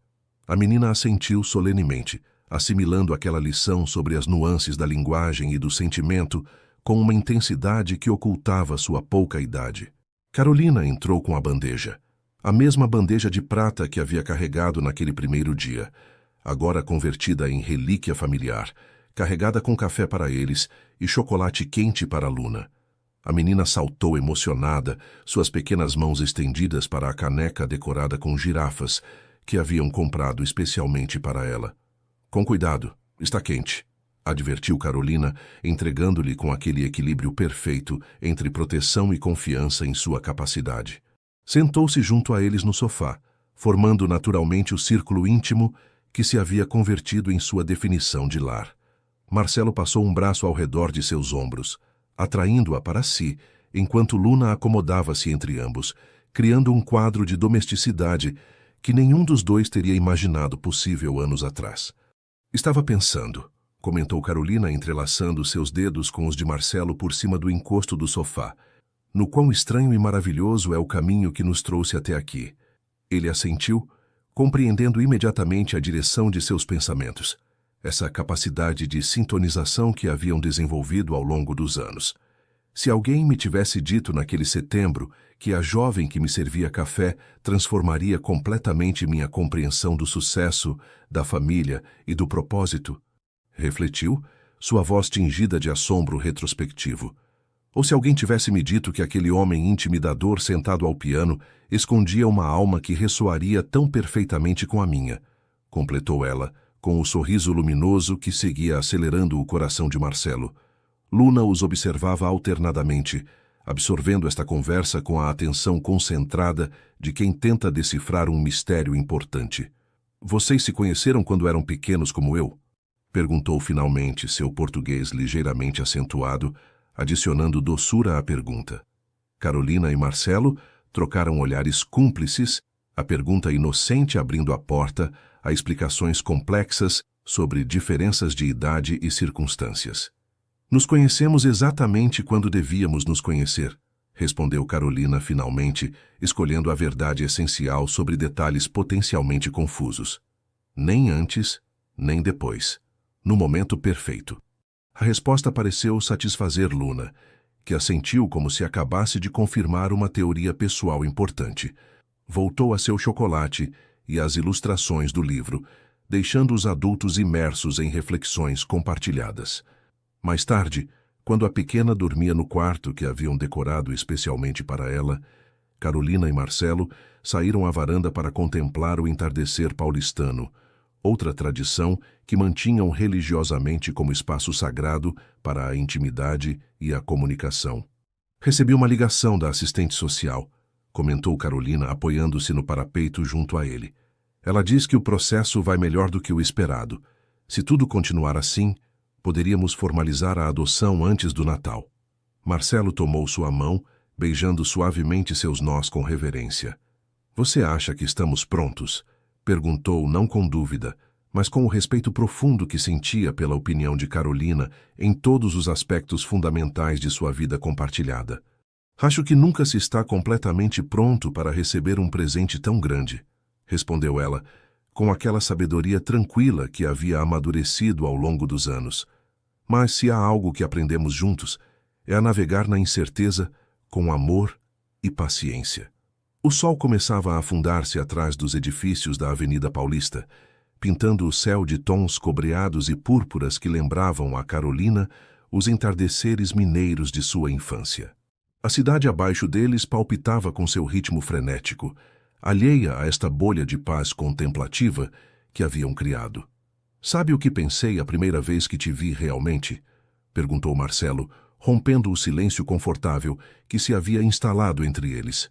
A menina assentiu solenemente, assimilando aquela lição sobre as nuances da linguagem e do sentimento com uma intensidade que ocultava sua pouca idade. Carolina entrou com a bandeja. A mesma bandeja de prata que havia carregado naquele primeiro dia, agora convertida em relíquia familiar, carregada com café para eles e chocolate quente para Luna. A menina saltou emocionada, suas pequenas mãos estendidas para a caneca decorada com girafas que haviam comprado especialmente para ela. "Com cuidado, está quente", advertiu Carolina, entregando-lhe com aquele equilíbrio perfeito entre proteção e confiança em sua capacidade. Sentou-se junto a eles no sofá, formando naturalmente o círculo íntimo que se havia convertido em sua definição de lar. Marcelo passou um braço ao redor de seus ombros, atraindo-a para si, enquanto Luna acomodava-se entre ambos, criando um quadro de domesticidade que nenhum dos dois teria imaginado possível anos atrás. "Estava pensando", comentou Carolina, entrelaçando seus dedos com os de Marcelo por cima do encosto do sofá, "no quão estranho e maravilhoso é o caminho que nos trouxe até aqui." Ele assentiu, compreendendo imediatamente a direção de seus pensamentos, essa capacidade de sintonização que haviam desenvolvido ao longo dos anos. Se alguém me tivesse dito naquele setembro que a jovem que me servia café transformaria completamente minha compreensão do sucesso, da família e do propósito, refletiu, sua voz tingida de assombro retrospectivo. Ou se alguém tivesse me dito que aquele homem intimidador sentado ao piano escondia uma alma que ressoaria tão perfeitamente com a minha, completou ela, com o sorriso luminoso que seguia acelerando o coração de Marcelo. Luna os observava alternadamente, absorvendo esta conversa com a atenção concentrada de quem tenta decifrar um mistério importante. "Vocês se conheceram quando eram pequenos como eu?", perguntou finalmente, seu português ligeiramente acentuado, adicionando doçura à pergunta. Carolina e Marcelo trocaram olhares cúmplices, a pergunta inocente abrindo a porta a explicações complexas sobre diferenças de idade e circunstâncias. "Nos conhecemos exatamente quando devíamos nos conhecer", respondeu Carolina finalmente, escolhendo a verdade essencial sobre detalhes potencialmente confusos. "Nem antes, nem depois. No momento perfeito." A resposta pareceu satisfazer Luna, que assentiu como se acabasse de confirmar uma teoria pessoal importante. Voltou a seu chocolate e às ilustrações do livro, deixando os adultos imersos em reflexões compartilhadas. Mais tarde, quando a pequena dormia no quarto que haviam decorado especialmente para ela, Carolina e Marcelo saíram à varanda para contemplar o entardecer paulistano, outra tradição que mantinham religiosamente como espaço sagrado para a intimidade e a comunicação. Recebi uma ligação da assistente social, comentou Carolina, apoiando-se no parapeito junto a ele. Ela diz que o processo vai melhor do que o esperado. Se tudo continuar assim, poderíamos formalizar a adoção antes do Natal. Marcelo tomou sua mão, beijando suavemente seus nós com reverência. Você acha que estamos prontos? Perguntou, não com dúvida, mas com o respeito profundo que sentia pela opinião de Carolina em todos os aspectos fundamentais de sua vida compartilhada. Acho que nunca se está completamente pronto para receber um presente tão grande, respondeu ela, com aquela sabedoria tranquila que havia amadurecido ao longo dos anos. Mas se há algo que aprendemos juntos, é a navegar na incerteza com amor e paciência. O sol começava a afundar-se atrás dos edifícios da Avenida Paulista, pintando o céu de tons cobreados e púrpuras que lembravam a Carolina os entardeceres mineiros de sua infância. A cidade abaixo deles palpitava com seu ritmo frenético, alheia a esta bolha de paz contemplativa que haviam criado. Sabe o que pensei a primeira vez que te vi realmente? Perguntou Marcelo, rompendo o silêncio confortável que se havia instalado entre eles.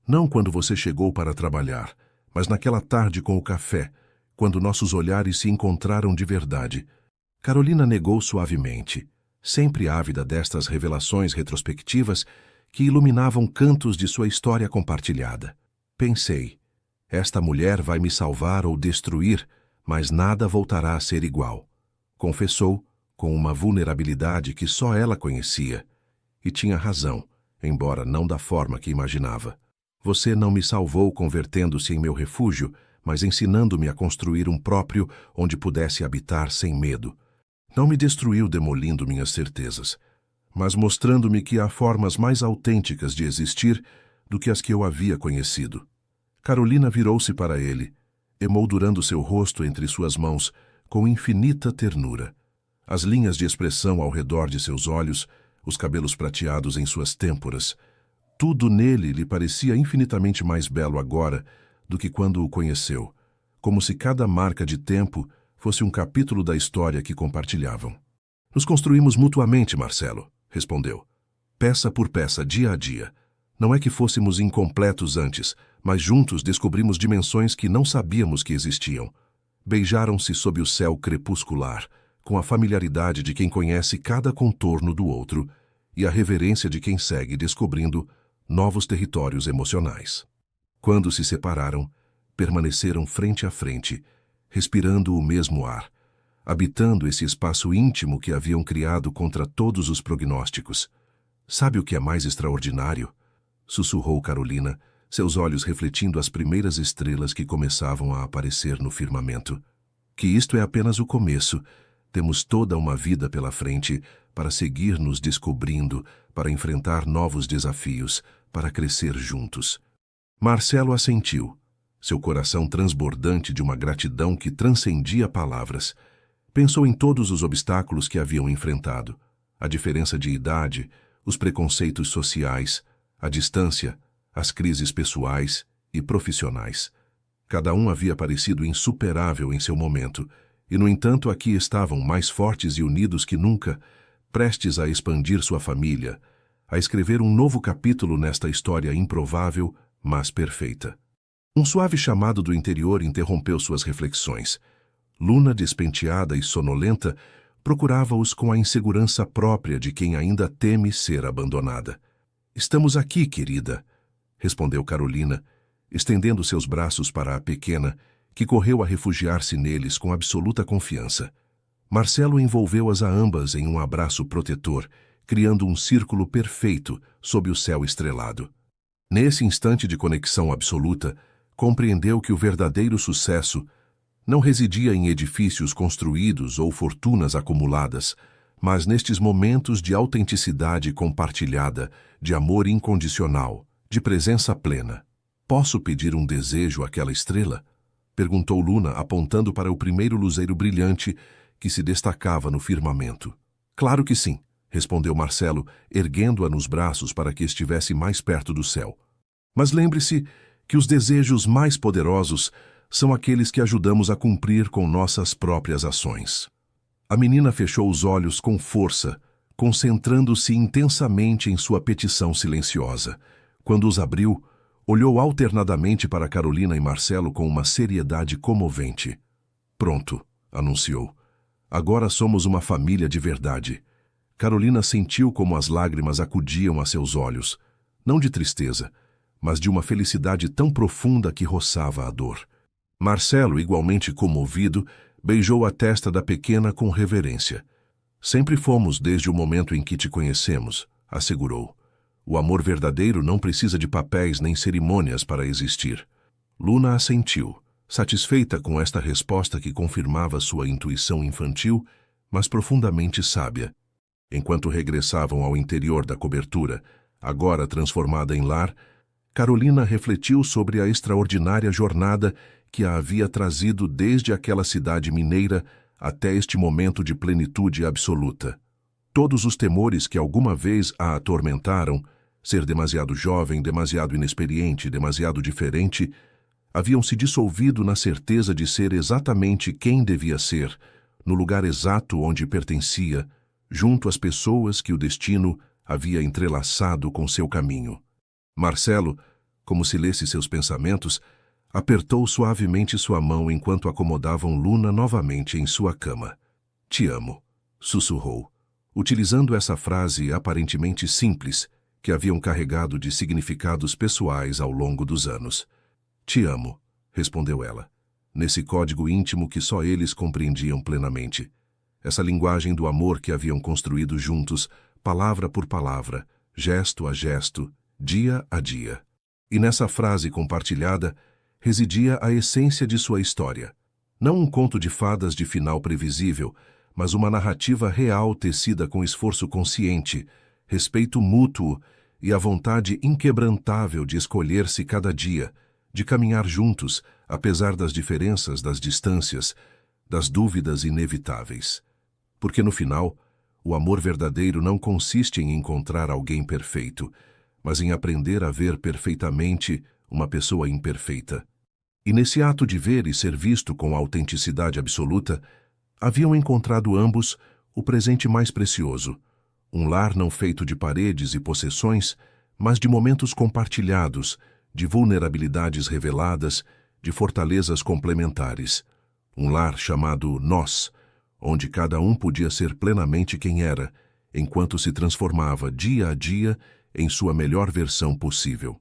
Não quando você chegou para trabalhar, mas naquela tarde com o café, quando nossos olhares se encontraram de verdade. Carolina negou suavemente, sempre ávida destas revelações retrospectivas que iluminavam cantos de sua história compartilhada. Pensei, esta mulher vai me salvar ou destruir, mas nada voltará a ser igual. Confessou, com uma vulnerabilidade que só ela conhecia. E tinha razão, embora não da forma que imaginava. Você não me salvou convertendo-se em meu refúgio, mas ensinando-me a construir um próprio onde pudesse habitar sem medo. Não me destruiu demolindo minhas certezas, mas mostrando-me que há formas mais autênticas de existir do que as que eu havia conhecido. Carolina virou-se para ele, emoldurando seu rosto entre suas mãos com infinita ternura. As linhas de expressão ao redor de seus olhos, os cabelos prateados em suas têmporas, tudo nele lhe parecia infinitamente mais belo agora do que quando o conheceu, como se cada marca de tempo fosse um capítulo da história que compartilhavam. Nos construímos mutuamente, Marcelo, respondeu. Peça por peça, dia a dia. Não é que fôssemos incompletos antes, mas juntos descobrimos dimensões que não sabíamos que existiam. Beijaram-se sob o céu crepuscular, com a familiaridade de quem conhece cada contorno do outro e a reverência de quem segue descobrindo novos territórios emocionais. Quando se separaram, permaneceram frente a frente, respirando o mesmo ar, habitando esse espaço íntimo que haviam criado contra todos os prognósticos. Sabe o que é mais extraordinário? Sussurrou Carolina, seus olhos refletindo as primeiras estrelas que começavam a aparecer no firmamento. Que isto é apenas o começo. Temos toda uma vida pela frente para seguir nos descobrindo, para enfrentar novos desafios, para crescer juntos. Marcelo assentiu, seu coração transbordante de uma gratidão que transcendia palavras. Pensou em todos os obstáculos que haviam enfrentado, a diferença de idade, os preconceitos sociais, a distância, as crises pessoais e profissionais. Cada um havia parecido insuperável em seu momento, e, no entanto, aqui estavam mais fortes e unidos que nunca, prestes a expandir sua família, a escrever um novo capítulo nesta história improvável, mas perfeita. Um suave chamado do interior interrompeu suas reflexões. Luna, despenteada e sonolenta, procurava-os com a insegurança própria de quem ainda teme ser abandonada. Estamos aqui, querida, respondeu Carolina, estendendo seus braços para a pequena, que correu a refugiar-se neles com absoluta confiança. Marcelo envolveu-as a ambas em um abraço protetor, criando um círculo perfeito sob o céu estrelado. Nesse instante de conexão absoluta, compreendeu que o verdadeiro sucesso não residia em edifícios construídos ou fortunas acumuladas, mas nestes momentos de autenticidade compartilhada, de amor incondicional, de presença plena. Posso pedir um desejo àquela estrela? Perguntou Luna, apontando para o primeiro luzeiro brilhante que se destacava no firmamento. Claro que sim, respondeu Marcelo, erguendo-a nos braços para que estivesse mais perto do céu. Mas lembre-se que os desejos mais poderosos são aqueles que ajudamos a cumprir com nossas próprias ações. A menina fechou os olhos com força, concentrando-se intensamente em sua petição silenciosa. Quando os abriu, olhou alternadamente para Carolina e Marcelo com uma seriedade comovente. Pronto, anunciou. Agora somos uma família de verdade. Carolina sentiu como as lágrimas acudiam a seus olhos, não de tristeza, mas de uma felicidade tão profunda que roçava a dor. Marcelo, igualmente comovido, beijou a testa da pequena com reverência. Sempre fomos desde o momento em que te conhecemos, assegurou. O amor verdadeiro não precisa de papéis nem cerimônias para existir. Luna assentiu, satisfeita com esta resposta que confirmava sua intuição infantil, mas profundamente sábia. Enquanto regressavam ao interior da cobertura, agora transformada em lar, Carolina refletiu sobre a extraordinária jornada que a havia trazido desde aquela cidade mineira até este momento de plenitude absoluta. Todos os temores que alguma vez a atormentaram, ser demasiado jovem, demasiado inexperiente, demasiado diferente, haviam se dissolvido na certeza de ser exatamente quem devia ser, no lugar exato onde pertencia, junto às pessoas que o destino havia entrelaçado com seu caminho. Marcelo, como se lesse seus pensamentos, apertou suavemente sua mão enquanto acomodavam Luna novamente em sua cama. "Te amo", sussurrou, utilizando essa frase aparentemente simples, que haviam carregado de significados pessoais ao longo dos anos. "Te amo", respondeu ela, nesse código íntimo que só eles compreendiam plenamente. Essa linguagem do amor que haviam construído juntos, palavra por palavra, gesto a gesto, dia a dia. E nessa frase compartilhada residia a essência de sua história. Não um conto de fadas de final previsível, mas uma narrativa real tecida com esforço consciente, respeito mútuo e a vontade inquebrantável de escolher-se cada dia, de caminhar juntos, apesar das diferenças, das distâncias, das dúvidas inevitáveis. Porque no final, o amor verdadeiro não consiste em encontrar alguém perfeito, mas em aprender a ver perfeitamente uma pessoa imperfeita. E nesse ato de ver e ser visto com autenticidade absoluta, haviam encontrado ambos o presente mais precioso, um lar não feito de paredes e possessões, mas de momentos compartilhados, de vulnerabilidades reveladas, de fortalezas complementares. Um lar chamado Nós, onde cada um podia ser plenamente quem era, enquanto se transformava dia a dia em sua melhor versão possível.